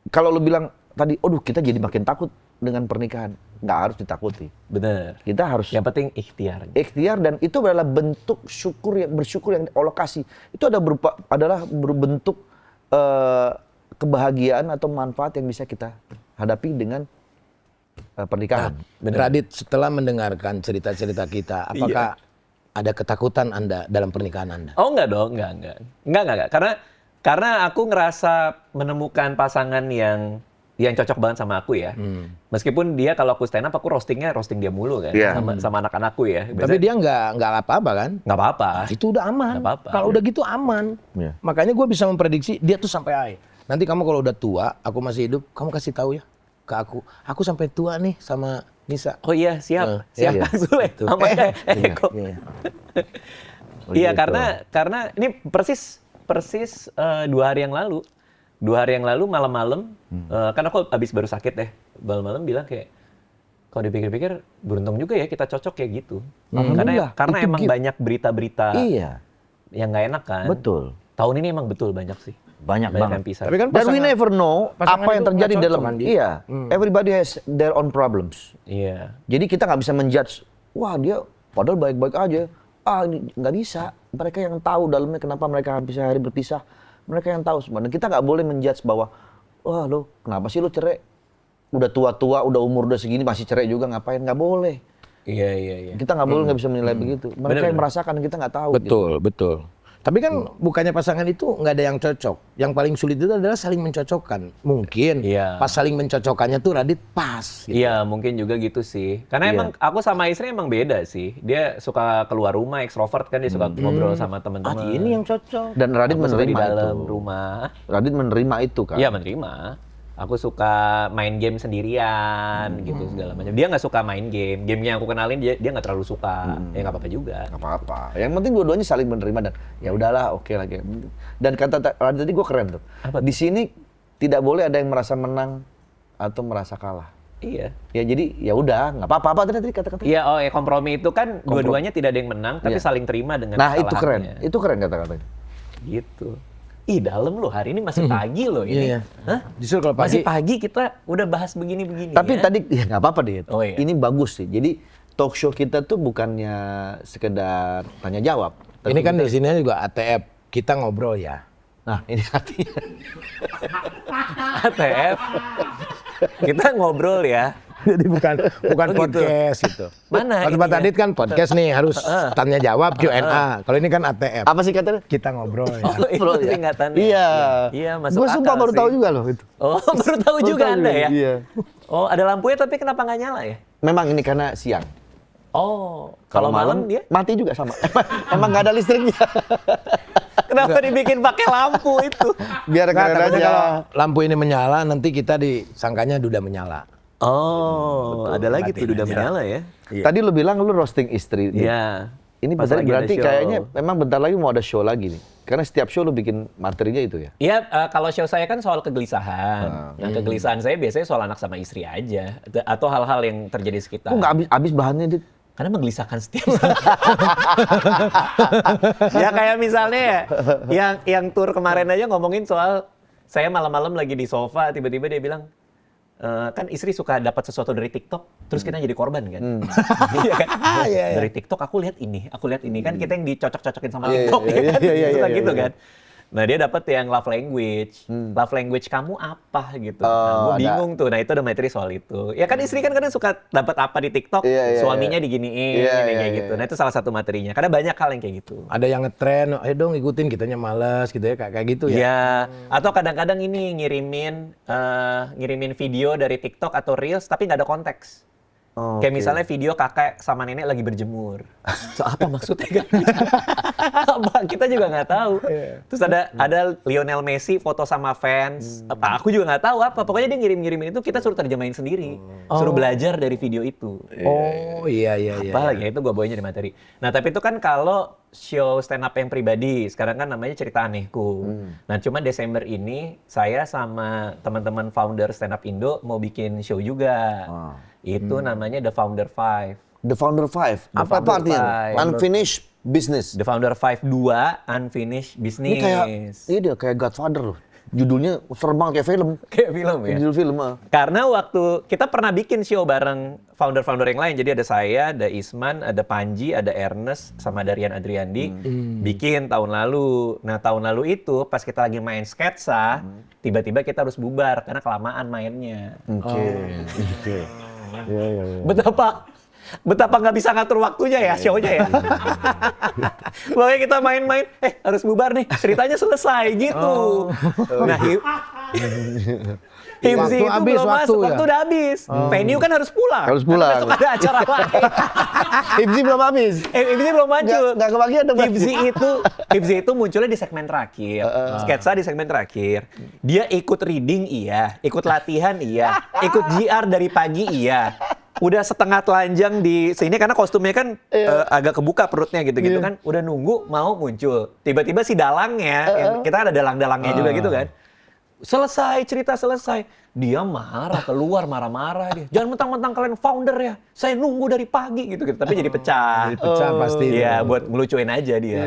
kalau lu bilang tadi, aduh kita jadi makin takut dengan pernikahan. Nggak harus ditakuti. Bener. Kita harus. Yang penting ikhtiar. Ikhtiar, dan itu adalah bentuk bersyukur yang Allah kasih. Itu adalah berbentuk kebahagiaan atau manfaat yang bisa kita hadapi dengan pernikahan. Radit, setelah mendengarkan cerita-cerita kita, apakah ada ketakutan Anda dalam pernikahan Anda? Oh enggak dong, enggak. Karena aku ngerasa menemukan pasangan yang cocok banget sama aku ya. Meskipun dia kalau aku stand up, aku roasting dia mulu kan. Sama anak-anakku ya. Biasanya, tapi dia nggak apa-apa kan? Nggak apa-apa. Itu udah aman. Kalau udah gitu aman. Makanya gue bisa memprediksi dia tuh sampai nanti kamu kalau udah tua, aku masih hidup, kamu kasih tahu ya ke aku. Aku sampai tua nih sama Nisa. Oh iya, siap. Siap Kang Sule. Iya, karena ini persis 2 hari yang lalu. 2 hari yang lalu malam-malam, kan aku baru sakit deh. Malam-malam bilang kayak, kalau dipikir-pikir beruntung juga ya kita cocok kayak gitu. Karena emang banyak berita-berita yang nggak enak kan. Betul. Tahun ini emang betul banyak sih. Banyak banget. Yang pisah. Tapi kan Dan we never know apa yang terjadi dalam. Iya. Everybody has their own problems. Iya. Jadi kita nggak bisa menjudge. Wah dia padahal baik-baik aja. Ini nggak bisa. Mereka yang tahu dalamnya kenapa mereka bisa hari berpisah. Mereka yang tahu sebenarnya. Kita nggak boleh menjudge bahwa, wah lo kenapa sih lo cerai? Udah tua-tua, udah umur udah segini masih cerai juga, ngapain? Nggak boleh. Iya. Kita nggak boleh, nggak bisa menilai begitu. Mereka yang merasakan, kita nggak tahu. Betul. Tapi kan bukannya pasangan itu nggak ada yang cocok. Yang paling sulit itu adalah saling mencocokkan. Mungkin pas saling mencocokkannya tuh Radit pas. Gitu. Iya, mungkin juga gitu sih. Karena emang aku sama istri emang beda sih. Dia suka keluar rumah, ekstrovert kan, dia suka ngobrol sama teman-teman. Ini yang cocok. Dan Radit menerima di dalam itu. rumah. Radit menerima itu kan. Iya, menerima. Aku suka main game sendirian gitu segala macam. Dia nggak suka main game. Game yang aku kenalin dia nggak terlalu suka. Ya nggak apa-apa juga. Nggak apa-apa. Yang penting dua-duanya saling menerima dan ya udahlah, oke lagi. Dan kata tadi gue keren tuh. Apa? Di sini tidak boleh ada yang merasa menang atau merasa kalah. Iya. Ya jadi ya udah, nggak apa-apa tadi kata-kata. Iya, kompromi itu kan dua-duanya tidak ada yang menang, tapi saling terima dengan Nah itu keren, kesalahannya. itu keren kata-katanya. Gitu. Ih, dalam loh, hari ini masih pagi loh ini. Iya. Hah? Justru kalau Masih pagi pagi kita udah bahas begini-begini. Tapi ya. tadi ya nggak apa-apa deh. Oh, iya. Ini bagus sih. Jadi talk show kita tuh bukannya sekedar tanya jawab. ini kan di sini juga ATF, kita ngobrol ya. Nah ini artinya. ATF, kita ngobrol ya. Jadi bukan Oh, gitu. podcast gitu. Mana Kalau tempat ininya? Adit kan podcast nih harus tanya jawab Q&A. Kalau ini kan ATF. Apa sih katanya? Kita ngobrol ya. Oh, itu Ngobrol ya? singkatannya. Iya. Iya, masuk Gue sumpah akal baru sih. tahu juga loh itu. Oh, baru tahu juga tahu Anda juga, ya? iya. Oh, ada lampunya tapi kenapa nggak nyala ya? Memang ini karena siang. Oh, kalau malam dia? mati juga sama. Emang nggak ada listriknya. Kenapa dibikin pakai lampu itu? Biar Nggak, keren takutnya aja. kalau lampu ini menyala nanti kita disangkanya duda menyala. Oh, ada lagi tuh batin udah aja. menyala ya? Tadi lu bilang lu roasting istri. Iya. Ini Pas bentar, lagi ada berarti show. kayaknya memang bentar lagi mau ada show lagi nih. Karena setiap show lu bikin materinya itu ya. Iya, kalau show saya kan soal kegelisahan. Nah, kegelisahan saya biasanya soal anak sama istri aja. Atau hal-hal yang terjadi di sekitar. Kok nggak habis bahannya, Dit? Karena menggelisahkan setiap saat. Ya kayak misalnya ya, yang tour kemarin aja ngomongin soal saya malam-malam lagi di sofa, tiba-tiba dia bilang, kan istri suka dapat sesuatu dari TikTok, terus kita jadi korban kan. Iya kan? Dari TikTok aku lihat ini kan kita yang dicocok-cocokin sama TikTok ya kan? Suka gitu kan. Nah dia dapat yang love language. Love language kamu apa gitu. Nah, gue bingung tuh. Nah itu ada materi soal itu. Ya kan istri kan kadang suka dapat apa di TikTok, suaminya diginiin, kayak gitu. Nah itu salah satu materinya. Karena banyak hal yang kayak gitu. Ada yang ngetren, ayo dong ikutin, kitanya malas gitu ya, kayak gitu ya. Iya. Atau kadang-kadang ini ngirimin video dari TikTok atau Reels tapi nggak ada konteks. Kayak misalnya video kakek sama nenek lagi berjemur. So, apa maksudnya kan? Apa? Kita juga nggak tahu. Terus ada Lionel Messi foto sama fans. Apa? Aku juga nggak tahu apa. Pokoknya dia ngirim-ngirimin itu kita suruh terjemahin sendiri. Suruh belajar dari video itu. Oh iya. Apa lagi? Itu gua bawain jadi materi. Nah tapi itu kan kalau show stand up yang pribadi. Sekarang kan namanya Cerita Anehku. Nah cuma Desember ini saya sama teman-teman founder Stand Up Indo mau bikin show juga. Itu namanya The Founder 5. The Founder 5. Apa Founder artinya? Five. Unfinished business. The Founder 5 2 Unfinished Business. Ini dia kayak Godfather loh. Judulnya serem banget kayak film. Kayak film ya. Judul film. Karena waktu kita pernah bikin show bareng founder-founder yang lain. Jadi ada saya, ada Isman, ada Panji, ada Ernest, sama Darian Adriandi. Bikin tahun lalu. Nah tahun lalu itu pas kita lagi main sketsa, tiba-tiba kita harus bubar karena kelamaan mainnya. Oke. Betapa nggak bisa ngatur waktunya ya show-nya ya. Pokoknya kita main-main, harus bubar nih, ceritanya selesai gitu. Nah, Himzi itu habis, belum masuk, waktu udah habis. Venue kan harus pulang. Harus pulang. Karena besok ada acara lain. Himzi belum habis. Himzi belum maju. Nggak kebagian dong. Himzi itu munculnya di segmen terakhir. Sketsa di segmen terakhir. Dia ikut reading iya, ikut latihan iya, ikut GR dari pagi iya. Udah setengah telanjang di sini karena kostumnya kan agak kebuka perutnya gitu-gitu kan. Udah nunggu mau muncul. Tiba-tiba si dalangnya, kita ada dalang-dalangnya juga gitu kan. Selesai, cerita selesai. Dia marah, keluar marah-marah dia. Jangan mentang-mentang kalian founder ya. Saya nunggu dari pagi gitu. Tapi jadi pecah. Jadi pecah pasti. Iya, buat ngelucuin aja dia.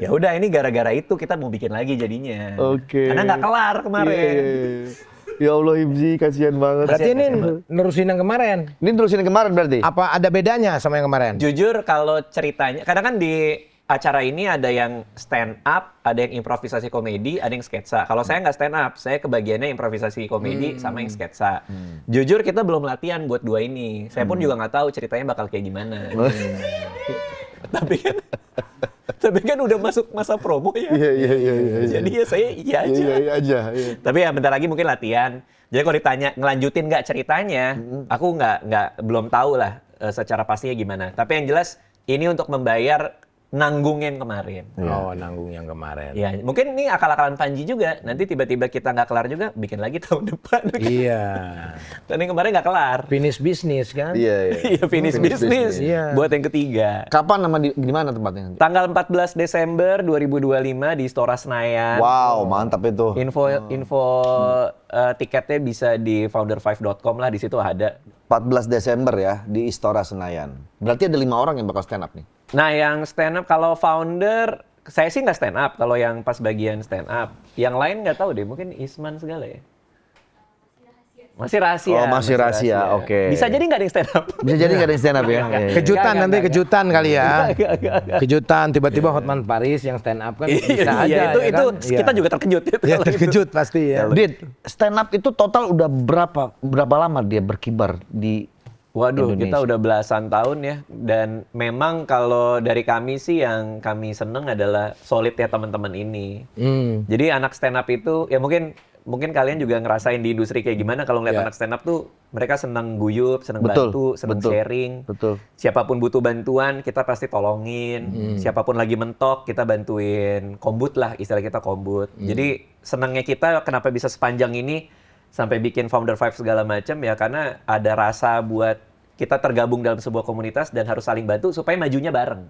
Ya udah ini gara-gara itu kita mau bikin lagi jadinya. Oke. Karena nggak kelar kemarin. Ya Allah Himzi, kasihan banget. Berarti ini nerusin yang kemarin. Ini terusin yang kemarin berarti? Apa ada bedanya sama yang kemarin? Jujur kalau ceritanya, kadang kan di acara ini ada yang stand up, ada yang improvisasi komedi, ada yang sketsa. Kalau saya nggak stand up, saya kebagiannya improvisasi komedi sama yang sketsa. Jujur kita belum latihan buat dua ini. Saya pun juga nggak tahu ceritanya bakal kayak gimana. Tapi kan udah masuk masa promo ya. Iya. Jadi ya saya iya aja. Iya aja. Iya. Tapi ya bentar lagi mungkin latihan. Jadi kalau ditanya ngelanjutin nggak ceritanya, aku belum tahu lah secara pastinya gimana. Tapi yang jelas ini untuk membayar nanggung yang kemarin. Oh, nanggung yang kemarin. Ya, mungkin ini akal-akalan Panji juga. Nanti tiba-tiba kita nggak kelar juga, bikin lagi tahun depan. Iya. Dan yang kemarin nggak kelar. Finish bisnis kan? Iya, finish bisnis. Iya. Buat yang ketiga. Kapan di mana tempatnya? Tanggal 14 Desember 2025 di Istora Senayan. Wow, mantap itu. Info tiketnya bisa di founder5.com lah, di situ ada. 14 Desember ya di Istora Senayan. Berarti ada 5 orang yang bakal stand up nih. Nah, yang stand up kalau founder, saya sih nggak stand up kalau yang pas bagian stand up. Yang lain nggak tahu deh, mungkin Isman segala ya. Masih rahasia. Oh, masih rahasia, oke. Bisa jadi nggak ada yang stand up. Bisa jadi nggak ada yang stand up ya? Kejutan Nggak, nanti nggak. kejutan kali ya. Nggak. Kejutan tiba-tiba Hotman Paris yang stand up kan bisa aja. Iya, itu ya kan? kita juga terkejut. Ya kalau itu. terkejut pasti ya. Dit, stand up itu total udah berapa lama dia berkibar di Waduh, Indonesia? kita udah belasan tahun ya. Dan memang kalau dari kami sih yang kami seneng adalah solid ya teman-teman ini. Jadi anak stand up itu, ya mungkin kalian juga ngerasain di industri kayak gimana kalau ngeliat anak stand up tuh mereka seneng guyup, seneng bantu, seneng sharing. Betul. Siapapun butuh bantuan, kita pasti tolongin. Siapapun lagi mentok, kita bantuin. Kombut lah, istilah kita kombut. Jadi senangnya kita kenapa bisa sepanjang ini sampai bikin Founder 5 segala macam ya karena ada rasa buat kita tergabung dalam sebuah komunitas dan harus saling bantu supaya majunya bareng.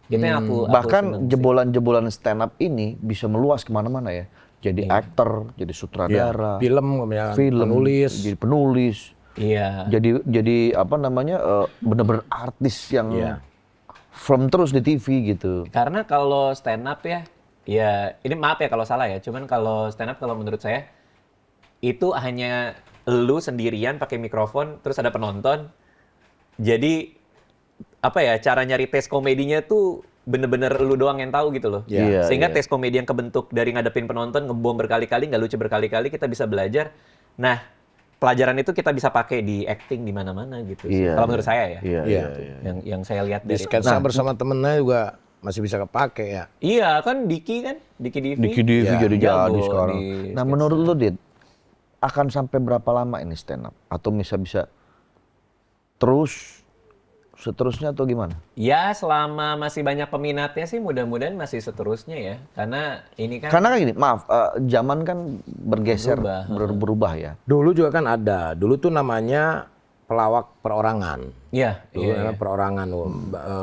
Itu yang aku Bahkan seneng sih. jebolan-jebolan stand up ini bisa meluas kemana-mana ya. Jadi aktor, jadi sutradara, Film, penulis. jadi penulis. Iya. Jadi apa namanya bener-bener artis yang from terus di TV gitu. Karena kalau stand up ya ini maaf ya kalau salah ya. Cuman kalau stand up kalau menurut saya itu hanya lu sendirian pakai mikrofon terus ada penonton. Jadi apa ya cara nyari tes komedinya tuh bener-bener lu doang yang tahu gitu loh. Iya, Sehingga iya. tes komedi yang kebentuk dari ngadepin penonton, ngebom berkali-kali, nggak lucu berkali-kali, kita bisa belajar. Nah, pelajaran itu kita bisa pakai di acting di mana-mana gitu. sih. Iya, Kalau menurut saya ya. Iya. Yang saya lihat Di dari sketsa bersama temennya juga masih bisa kepake ya. Iya kan Diki Divi. Diki Divi Ya, jadi jago jadi sekarang. di Nah, sketsa. menurut lu Dit, akan sampai berapa lama ini stand up? Atau bisa terus seterusnya atau gimana? Ya selama masih banyak peminatnya sih mudah-mudahan masih seterusnya ya. Karena ini kan Karena kan gini, maaf, zaman kan bergeser, berubah ya. Dulu juga kan ada. Dulu tuh namanya pelawak perorangan. Iya, Dulu namanya perorangan.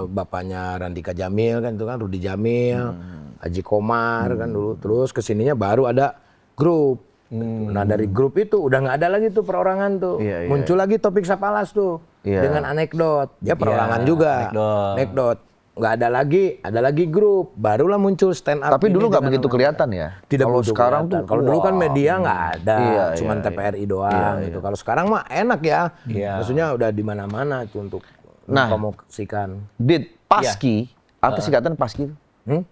Bapaknya Randika Jamil kan itu kan Rudi Jamil, Haji Komar kan dulu. Terus kesininya baru ada grup. Nah dari grup itu udah nggak ada lagi tuh perorangan tuh. Iya, iya. Muncul lagi Topik Sapalas tuh dengan anekdot. Dia perorangan juga. Anekdot. Nggak ada lagi grup. Barulah muncul stand up. Tapi ini dulu nggak dengan begitu nama- kelihatan ya. Tidak Kalau begitu sekarang kelihatan. tuh, Kalau dulu kan wah. media nggak ada, Iya, cuman iya, TPRI doang gitu. Kalau sekarang mah enak ya. Maksudnya udah di mana-mana tuh untuk mempromosikan. Dit, Paski, apa singkatan Paski?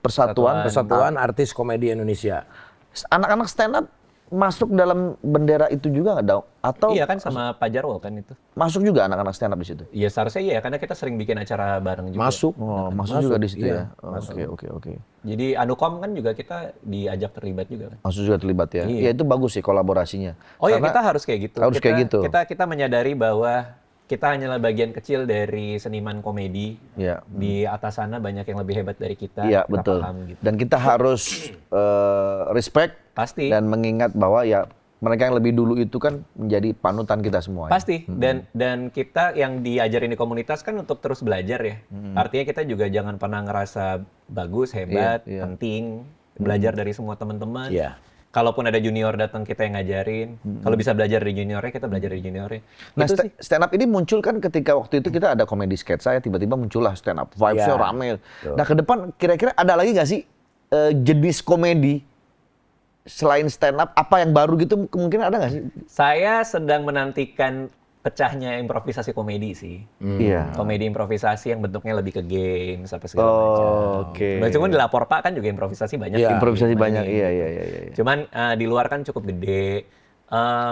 Persatuan Artis Komedi Indonesia. Anak-anak stand up masuk dalam bendera itu juga nggak dong? Atau Iya kan sama Pak Jarwo kan itu. masuk juga anak-anak stand up di situ? Iya seharusnya iya karena kita sering bikin acara bareng juga. Masuk. Oh, masuk juga di situ iya, ya. Oke. Jadi Anukom kan juga kita diajak terlibat juga kan. Masuk juga terlibat ya. Ya itu bagus sih kolaborasinya. Oh ya Karena kita harus kayak gitu. harus kayak gitu. Kita menyadari bahwa kita hanyalah bagian kecil dari seniman komedi. Iya. Di atas sana banyak yang lebih hebat dari kita. Iya, Kita betul. paham gitu. Dan kita harus respect Pasti. dan mengingat bahwa ya mereka yang lebih dulu itu kan menjadi panutan kita semua. ya. Pasti. Dan kita yang diajarin di komunitas kan untuk terus belajar ya. Artinya kita juga jangan pernah ngerasa bagus, hebat, Iya. penting. Belajar dari semua teman-teman. Iya. Kalaupun ada junior datang kita yang ngajarin. Kalau bisa belajar dari juniornya, kita belajar dari juniornya. Nah, Itu sih. stand up ini muncul kan ketika waktu itu kita ada komedi sketsa ya, tiba-tiba muncullah stand up. Vibes-nya Iya. rame. Nah, ke depan kira-kira ada lagi nggak sih jenis komedi selain stand up, apa yang baru gitu kemungkinan ada nggak sih? Saya sedang menantikan pecahnya improvisasi komedi sih. Iya. Komedi improvisasi yang bentuknya lebih ke game sampai segala macam. Oke. Cuman di Lapor Pak kan juga improvisasi banyak. Iya. Improvisasi Gimana banyak. nih, Iya, gitu. iya. Cuman di luar kan cukup gede.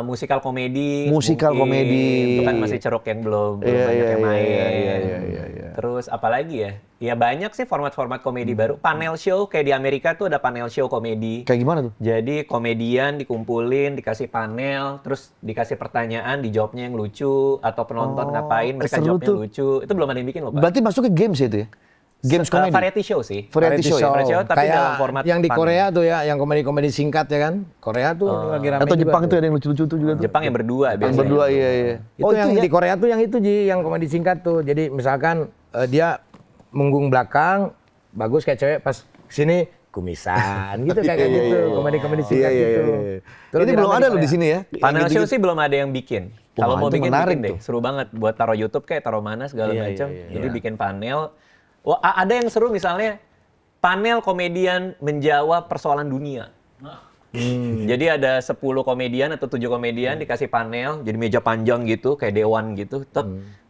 Musikal komedi. Musikal mungkin. komedi. Itu kan masih ceruk yang belum Iya, banyak iya, yang main. iya. Terus apalagi ya? Ya banyak sih format-format komedi baru. Panel show kayak di Amerika tuh ada panel show komedi. Kayak gimana tuh? Jadi komedian dikumpulin, dikasih panel, terus dikasih pertanyaan, dijawabnya yang lucu, atau penonton ngapain, mereka seru jawabnya tuh. lucu. Itu belum ada yang bikin loh, Pak. Berarti masuk ke games ya itu ya? Games komedi. Variety show sih. Variety show ya? Variety show, tapi kayak dalam format yang di fun. Korea tuh ya, yang komedi-komedi singkat ya kan. Korea tuh lagi rame Atau juga Jepang tuh. itu ada yang lucu-lucu tuh juga tuh. Jepang yang berdua Yang biasanya. berdua, iya. Itu yang di Korea tuh yang itu Ji, yang komedi singkat tuh. Jadi misalkan dia munggung belakang, bagus kayak cewek, pas sini kumisan gitu kayak gitu. Komedi-komedi singkat gitu. Itu Ini lagi belum rame ada di loh di Korea. sini ya. Panel Yang show gitu-gitu. sih belum ada yang bikin. Wah, Kalau mau itu bikin menarik deh. tuh. Seru banget buat taruh YouTube kayak taruh mana segala macam. Jadi iya. bikin panel. Wah, ada yang seru misalnya panel komedian menjawab persoalan dunia. Jadi ada 10 komedian atau 7 komedian dikasih panel, jadi meja panjang gitu, kayak dewan gitu.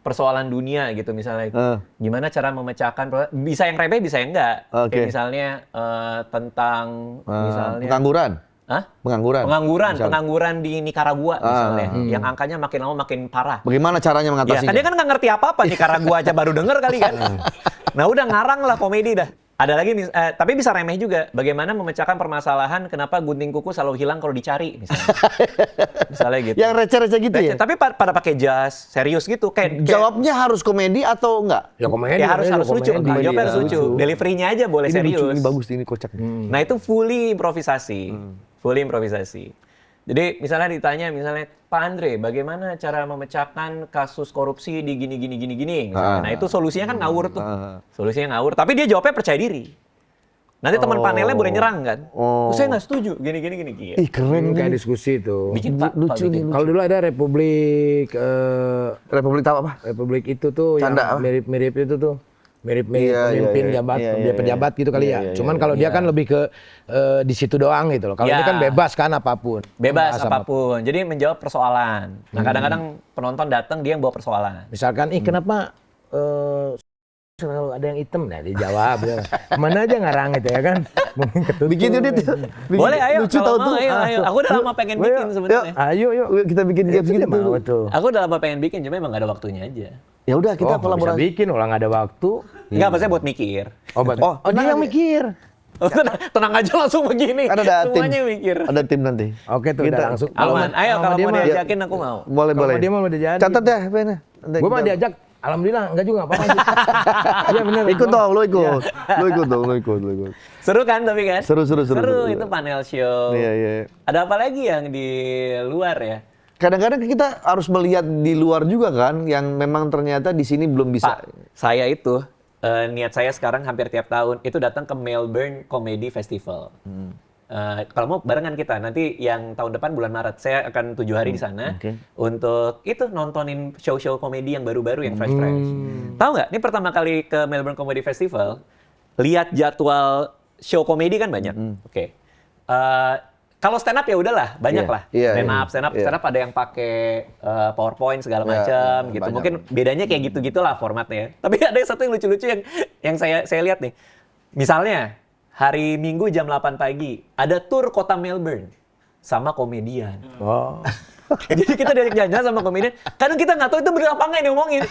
Persoalan dunia gitu misalnya. Gimana cara memecahkan, bisa yang remeh, bisa yang enggak. Oke. Kayak misalnya tentang misalnya Pengangguran. Hah? Pengangguran. Misalnya. Pengangguran di Nicaragua misalnya, yang angkanya makin lama makin parah. Bagaimana caranya Ya, mengatasinya? kan dia kan nggak ngerti apa-apa, Nicaragua aja baru denger kali kan. Nah udah ngarang lah komedi dah. Ada lagi, tapi bisa remeh juga. Bagaimana memecahkan permasalahan kenapa gunting kuku selalu hilang kalau dicari misalnya. Misalnya gitu. Yang receh-receh gitu ya? Tapi pada pakai jas, serius gitu. Kayak Jawabnya harus komedi atau enggak? Ya komedi. ya harus lucu. komedi. Jawabnya harus lucu. Delivery-nya aja boleh Ini serius. lucu, ini bagus, ini kocak. Nah itu fully improvisasi, fully improvisasi. Jadi misalnya ditanya, Pak Andre, bagaimana cara memecahkan kasus korupsi di gini. Misalnya. Nah itu solusinya kan ngawur tuh, solusinya ngawur. Tapi dia jawabnya percaya diri. Nanti teman panelnya boleh nyerang kan? Saya nggak setuju, gini. Ih keren Kayak nih. diskusi itu. Bikin Pak, Lucu bikin. nih. Kalau dulu ada Republik Republik tahu apa? Republik itu tuh Canda apa? yang mirip-mirip itu tuh. Mirip-mirip Iya, pemimpin iya, jabat, iya, iya, pejabat gitu kali iya, ya. iya, Cuman kalau dia kan lebih ke di situ doang gitu loh. Kalau ini Iya. kan bebas kan apapun. Bebas Bahas apapun. Jadi menjawab persoalan. Nah kadang-kadang penonton datang dia yang bawa persoalan. Misalkan, kenapa selalu ada yang hitam? Nah dijawab. Ya. Mana aja ngarang gitu ya kan. Mungkin ketutup. Bikin yuk, Dit. Boleh, ayo. Lucu Kalau tahu mau, tuh. ayo. Aku udah lama pengen bikin sebenarnya. Ayo yuk. Kita bikin games Itu gitu. dia mau tuh. Aku udah lama pengen bikin, cuma emang gak ada waktunya aja. Ya udah kita Bisa kolaborasi. bikin, orang nggak ada waktu. Enggak, maksudnya buat mikir. Oh dia yang mikir. Tenang aja langsung begini. Kan ada tim. Semuanya mikir. Ada tim nanti. Oke tuh, udah langsung. Aman. Ayo kalau dia mau mah- diajakin aku mau. Boleh, Kalau boleh. dia mau udah jadi. Catat ya, Ben. Gue mah diajak, alhamdulillah enggak juga apa-apa sih. Iya bener. Ikut dong, lo ikut. Lo ikut dong, lo ikut. Seru kan tapi kan? Seru. Itu panel show. Iya. Ada apa lagi yang di luar ya? Kadang-kadang kita harus melihat di luar juga kan, yang memang ternyata di sini belum bisa. Pak, saya itu niat saya sekarang hampir tiap tahun itu datang ke Melbourne Comedy Festival. Kalau mau barengan kita, nanti yang tahun depan bulan Maret saya akan 7 hari di sana Oke. untuk itu nontonin show-show komedi yang baru-baru yang fresh. Tahu nggak? Ini pertama kali ke Melbourne Comedy Festival, lihat jadwal show komedi kan banyak. Oke. Kalau stand up ya udahlah, banyak lah. Iya, Stand up ada yang pakai PowerPoint segala macam gitu. banyak. Mungkin bedanya kayak gitu-gitulah formatnya. Tapi ada satu yang lucu-lucu yang saya lihat nih. Misalnya hari Minggu jam 8 pagi ada tur kota Melbourne sama komedian. Oh. Jadi kita diajak jalan-jalan sama komedian. Kadang kita nggak tahu itu bener apa nggak yang diomongin.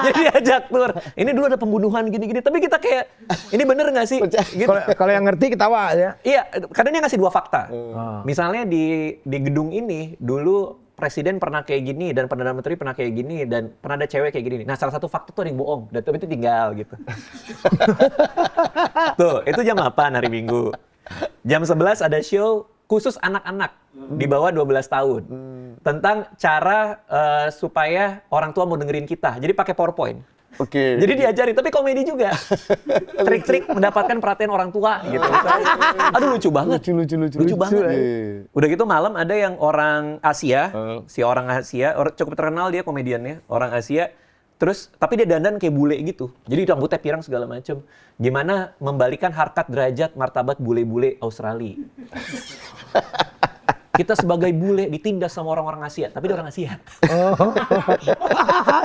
Jadi diajak tur. Ini dulu ada pembunuhan gini-gini. Tapi kita kayak ini bener nggak sih? Gitu. Kalau yang ngerti ketawa ya. Iya, kadang dia ngasih 2 fakta. Misalnya di gedung ini dulu presiden pernah kayak gini dan perdana menteri pernah kayak gini dan pernah ada cewek kayak gini. Nah, salah satu fakta tuh ada yang bohong dan tapi itu tinggal gitu. Tuh, itu jam 8 hari Minggu. Jam 11 ada show khusus anak-anak di bawah 12 tahun. Tentang cara supaya orang tua mau dengerin kita. Jadi pakai PowerPoint. Oke. Jadi diajarin, tapi komedi juga. Trik-trik mendapatkan perhatian orang tua gitu. Aduh lucu banget. Lucu banget. Udah gitu malam ada yang orang Asia, si orang Asia, cukup terkenal dia komediannya, orang Asia. Terus tapi dia dandan kayak bule gitu. Jadi rambutnya pirang segala macem. Gimana membalikan harkat derajat martabat bule-bule Australia. Kita sebagai bule ditindas sama orang-orang Asia, tapi dia orang Asia.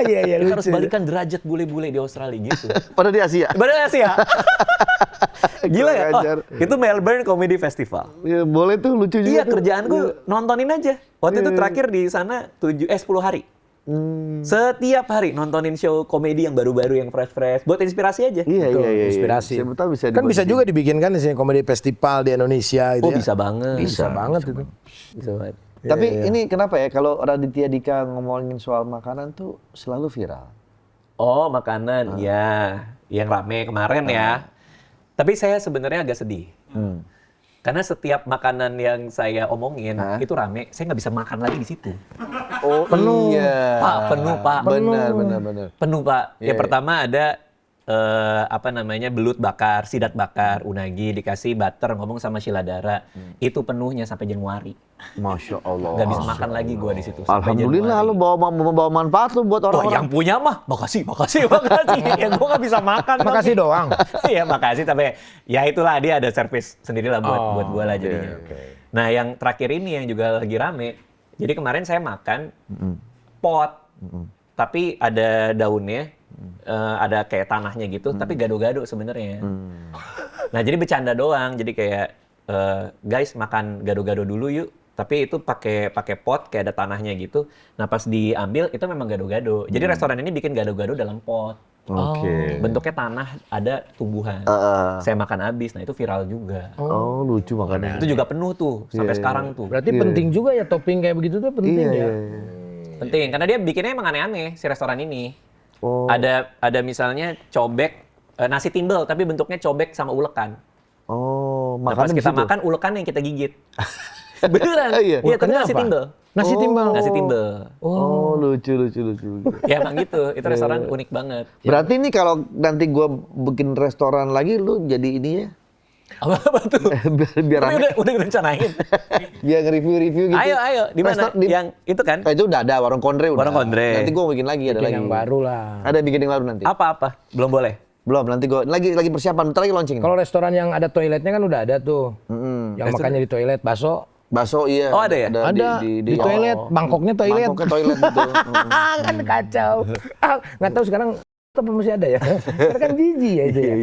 Iya Kita harus balikan derajat bule-bule di Australia gitu. Pada di Asia. Padahal Asia. Gila ya? Kurang ajar. Itu Melbourne Comedy Festival. Ya, boleh tuh, lucu juga. Iya, tuh. kerjaanku nontonin aja. Waktu itu terakhir di sana 10 hari. Setiap hari nontonin show komedi yang baru-baru, yang fresh-fresh. Buat inspirasi aja. Iya. Inspirasi. Siapa tahu bisa Kan bisa dibuat. juga dibikinkan di sini komedi festival di Indonesia gitu Oh, ya. bisa banget. Bisa banget itu. Bisa banget. Tapi ini kenapa ya kalau Raditya Dika ngomongin soal makanan tuh selalu viral? Oh, makanan, ya. Yang rame kemarin ya. Tapi saya sebenarnya agak sedih. Karena setiap makanan yang saya omongin itu rame, saya nggak bisa makan lagi di situ. Oh, Penuh. iya. Pak, penuh, Pak. Benar. Penuh, Pak. Iya, Yang pertama ada belut bakar, sidat bakar, unagi, dikasih butter, ngomong sama Sheila Dara. Itu penuhnya sampai Januari. Masya Allah. Nggak bisa makan lagi gua di situ. sampai Alhamdulillah Januari. lu bawa manfaat lu buat Wah, orang-orang. yang punya mah makasih. Ya gua nggak bisa makan. Makasih doang. Iya, makasih, tapi ya itulah dia ada servis sendirilah buat gua lah jadinya. Nah, yang terakhir ini yang juga lagi rame. Jadi kemarin saya makan pot, tapi ada daunnya, ada kayak tanahnya gitu, tapi gado-gado sebenarnya. Nah, jadi bercanda doang. Jadi kayak guys makan gado-gado dulu yuk. Tapi itu pakai pot kayak ada tanahnya gitu. Nah, pas diambil itu memang gado-gado. Jadi restoran ini bikin gado-gado dalam pot. Oke. Bentuknya tanah, ada tumbuhan. Saya makan habis. Nah, itu viral juga. Oh, lucu makanya. Itu juga penuh tuh sampai sekarang tuh. Berarti penting juga ya topping kayak begitu tuh penting ya. Penting karena dia bikinnya emang aneh-aneh si restoran ini. Oh. Ada misalnya cobek nasi timbel tapi bentuknya cobek sama ulekan. Oh, Nah, pas makannya kita di situ? makan ulekan yang kita gigit. Beneran. Iya. Iya, tapi Ulekannya nasi apa? timbel. Nasi timbel. Nasi timbel. Oh, lucu. Ya emang gitu. Itu restoran unik banget. Berarti ini kalau nanti gua bikin restoran lagi, lu jadi ini ya? Apa tuh? biar Tapi rame. udah direncanain. Biar nge-review gitu. Ayo, di mana? Yang itu kan? Itu udah ada, Warung Kondre udah. Warung Kondre. Nanti gua bikin lagi, ada Bikin lagi. yang baru lah. Ada bikin yang baru nanti. Apa? Belum boleh. Belum, nanti gua lagi persiapan, bentar lagi launching. Kalau restoran yang ada toiletnya kan udah ada tuh. Yang makannya di toilet, bakso. Bakso iya. Oh, ada ya? Ada di toilet, mangkoknya toilet. Mangkoknya toilet gitu. Kan kacau. Nggak tahu sekarang apa masih ada ya? Karena kan jijik ya itu ya.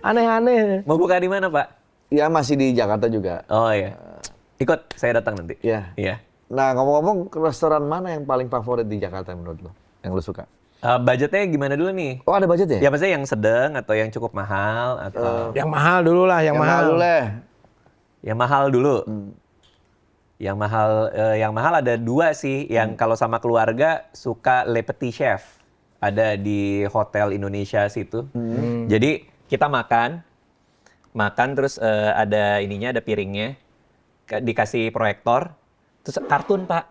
Aneh-aneh. Mau buka di mana, Pak? Ya masih di Jakarta juga. Oh iya. Ikut, saya datang nanti. Iya. Iya. Nah, ngomong-ngomong, restoran mana yang paling favorit di Jakarta menurut lo? Yang lo suka? Budgetnya gimana dulu nih? Oh, ada budget Ya ya? maksudnya yang sedang atau yang cukup mahal atau Yang mahal dulu lah, yang mahal. Boleh. yang mahal dulu. Yang mahal ada dua sih. Yang kalau sama keluarga suka Le Petit Chef. Ada di Hotel Indonesia situ. Jadi kita makan terus ada ininya, ada piringnya, dikasih proyektor, terus kartun Pak.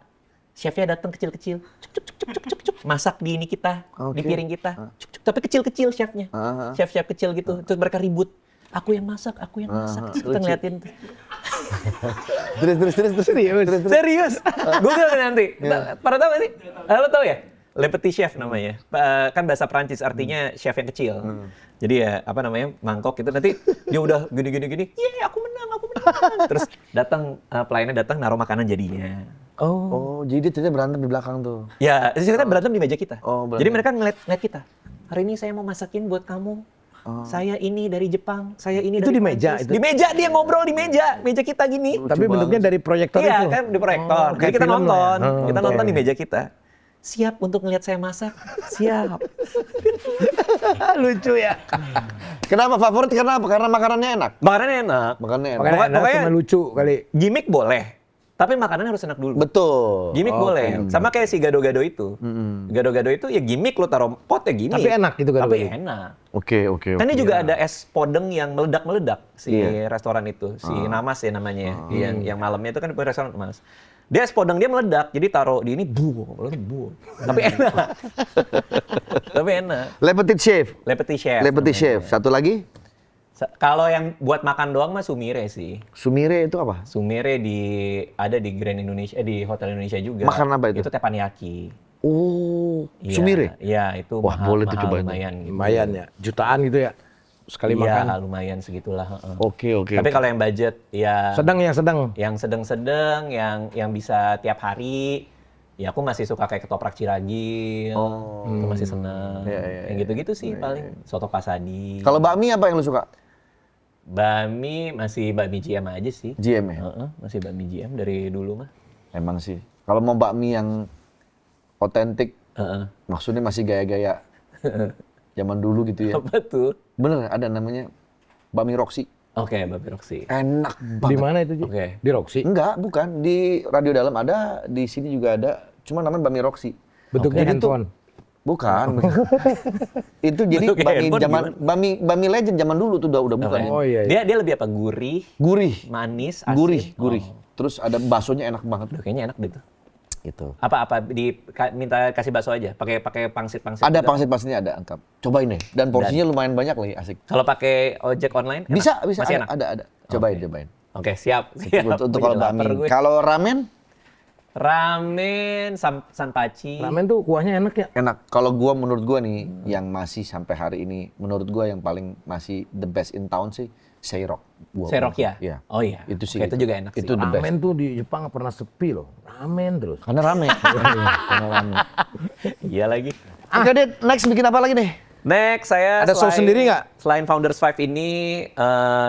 Chefnya datang kecil-kecil, cuk, masak di ini kita, di piring kita, tapi kecil-kecil chefnya, chef kecil gitu, terus mereka ribut. Aku yang masak, terus kita ngeliatin. Terus. Serius? Google nanti. Pada tahu nggak sih? Lo tahu ya? Le Petit Chef namanya. Kan bahasa Prancis artinya chef yang kecil. Jadi ya mangkok gitu. Nanti dia udah gini. Aku menang. Terus datang pelayannya datang naruh makanan jadinya. Oh, jadi dia ternyata berantem di belakang tuh. Ya, kita berantem di meja kita. Oh, berantem. Jadi mereka ngeliat kita. Hari ini saya mau masakin buat kamu. Saya ini dari Jepang, saya ini Itu dari di meja Prancis. itu? Di meja, dia ngobrol di meja kita gini. Tapi bentuknya dari proyektor Iya, itu. kan di proyektor. Jadi kayak kita film lah nonton. ya? Kita Oke. nonton di meja kita. Siap untuk ngeliat saya masak? Siap. Lucu ya. Kenapa favorit? Kenapa? Karena makanannya enak. Makanannya enak. Makanannya enak. Makanya enak Pokoknya- sama lucu kali. Gimik boleh. Tapi makanannya harus enak dulu. Betul. Gimik boleh. Sama kayak si gado-gado itu. Gado-gado itu ya gimik, lo taruh pot ya gimik. Tapi enak gitu gado-gado. Tapi enak. Oke. Kan ini juga ada es podeng yang meledak-meledak si Iya. restoran itu, si Namas ya namanya, yang malamnya itu kan restoran Namas. Dia es podeng dia meledak, jadi taruh di ini tapi enak. Tapi enak. Le Petit Chef. Le Petit Chef. Le Petit namanya. Chef. Satu lagi, Kalau yang buat makan doang mah Sumire sih. Sumire itu apa? Sumire ada di Grand Indonesia, di Hotel Indonesia juga. Makan apa itu? Itu teppanyaki. Oh, Iya, Sumire. Iya, itu Wah, boleh tuh cobain. lumayan. Gitu. Lumayan ya. Jutaan gitu ya. Sekali Iya, makan. lumayan segitulah. heeh. Oke. Tapi kalau yang budget ya Sedang yang sedang. yang sedang-sedang, yang bisa tiap hari, ya aku masih suka kayak ketoprak Ciragil, itu masih seneng. Iya, Yang gitu-gitu sih paling. Soto Pasadi. Kalau bakmi apa yang lu suka? Bami masih bakmi GM aja sih. GM ya? Heeh, masih bakmi GM dari dulu mah. Emang sih. Kalau mau bakmi yang otentik, Heeh. maksudnya masih gaya-gaya zaman dulu gitu ya. Apa tuh? Bener, ada namanya bakmi Roxy. Oke, Babi Roxy. Enak Di banget. mana itu, Ji? Oke. Di Roxy. Enggak, bukan. Di Radio Dalam ada, di sini juga ada. Cuma namanya bakmi Roxy. Bentuknya Jadi tuh- handphone. Bukan. Itu jadi Bentuk Bami handphone zaman Bami Legend zaman dulu tuh udah bukan. Oh iya. Dia lebih apa? Gurih, Gurih, manis, asin. gurih. Terus ada baksonya enak banget. Aduh, kayaknya enak deh tuh. Gitu. Apa minta kasih bakso aja, pakai pangsit-pangsit. Ada juga? pangsit-pangsitnya ada, angkap. Cobain deh. Dan porsinya lumayan banyak lagi, asik. Kalau pakai ojek online enak? Bisa, Masih enak? ada. Cobain. Oke, siap. Untuk Gua kalau jadi lapar Bami. gue. Kalau ramen Ramen, sanpachi. Ramen tuh kuahnya enak ya. enak. Kalau menurut gua nih yang masih sampai hari ini menurut gua yang paling masih the best in town sih Seirok. Serok ya? Iya. Oh iya. Itu sih. Itu juga enak sih. Itu the best. Ramen tuh di Jepang nggak pernah sepi loh. Ramen terus. Karena rame. Karena rame. Iya lagi. Oke deh, next bikin apa lagi nih? Next, saya Ada show sendiri nggak? Selain Founders 5 ini,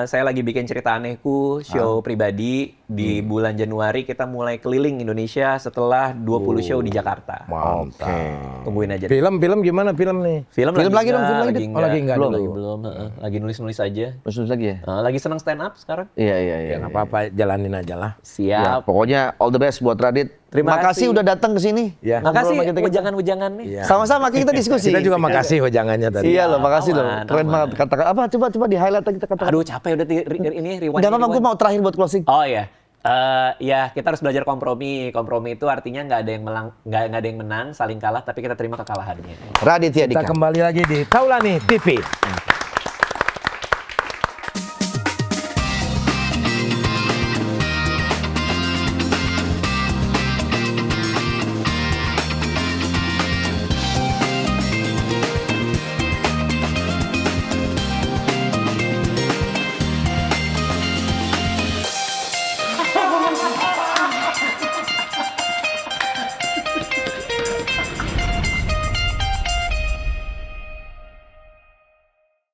saya lagi bikin cerita anehku, show pribadi. Di bulan Januari kita mulai keliling Indonesia setelah 20 show di Jakarta. Mantap. Tungguin aja. Film gimana film nih? Film lagi dong, enggak, film lagi deh. Oh, lagi enggak Belum, dulu. Lagi belum, lagi nulis-nulis aja. Terus lagi ya? Lagi senang stand up sekarang. Iya. Ya nggak apa-apa, jalanin aja lah. Ya, Siap. pokoknya all the best buat Radit. Terima kasih kasih. udah datang ke sini. Ya. Makasih Ngobrol sama kita. ujangan-ujangan nih. Iya. Sama-sama kita diskusi. Kita juga makasih hojangannya tadi. Iya loh, makasih loh. Aman, Keren aman. banget. Katakan apa? Coba di highlight lagi kita katakan. Aduh capek udah ini rewind. Jangan gue mau terakhir buat closing. Oh iya. Ya kita harus belajar kompromi. Kompromi itu artinya nggak ada yang menang, saling kalah, tapi kita terima kekalahannya. Raditya Kita Dika. kembali lagi di Taulani TV.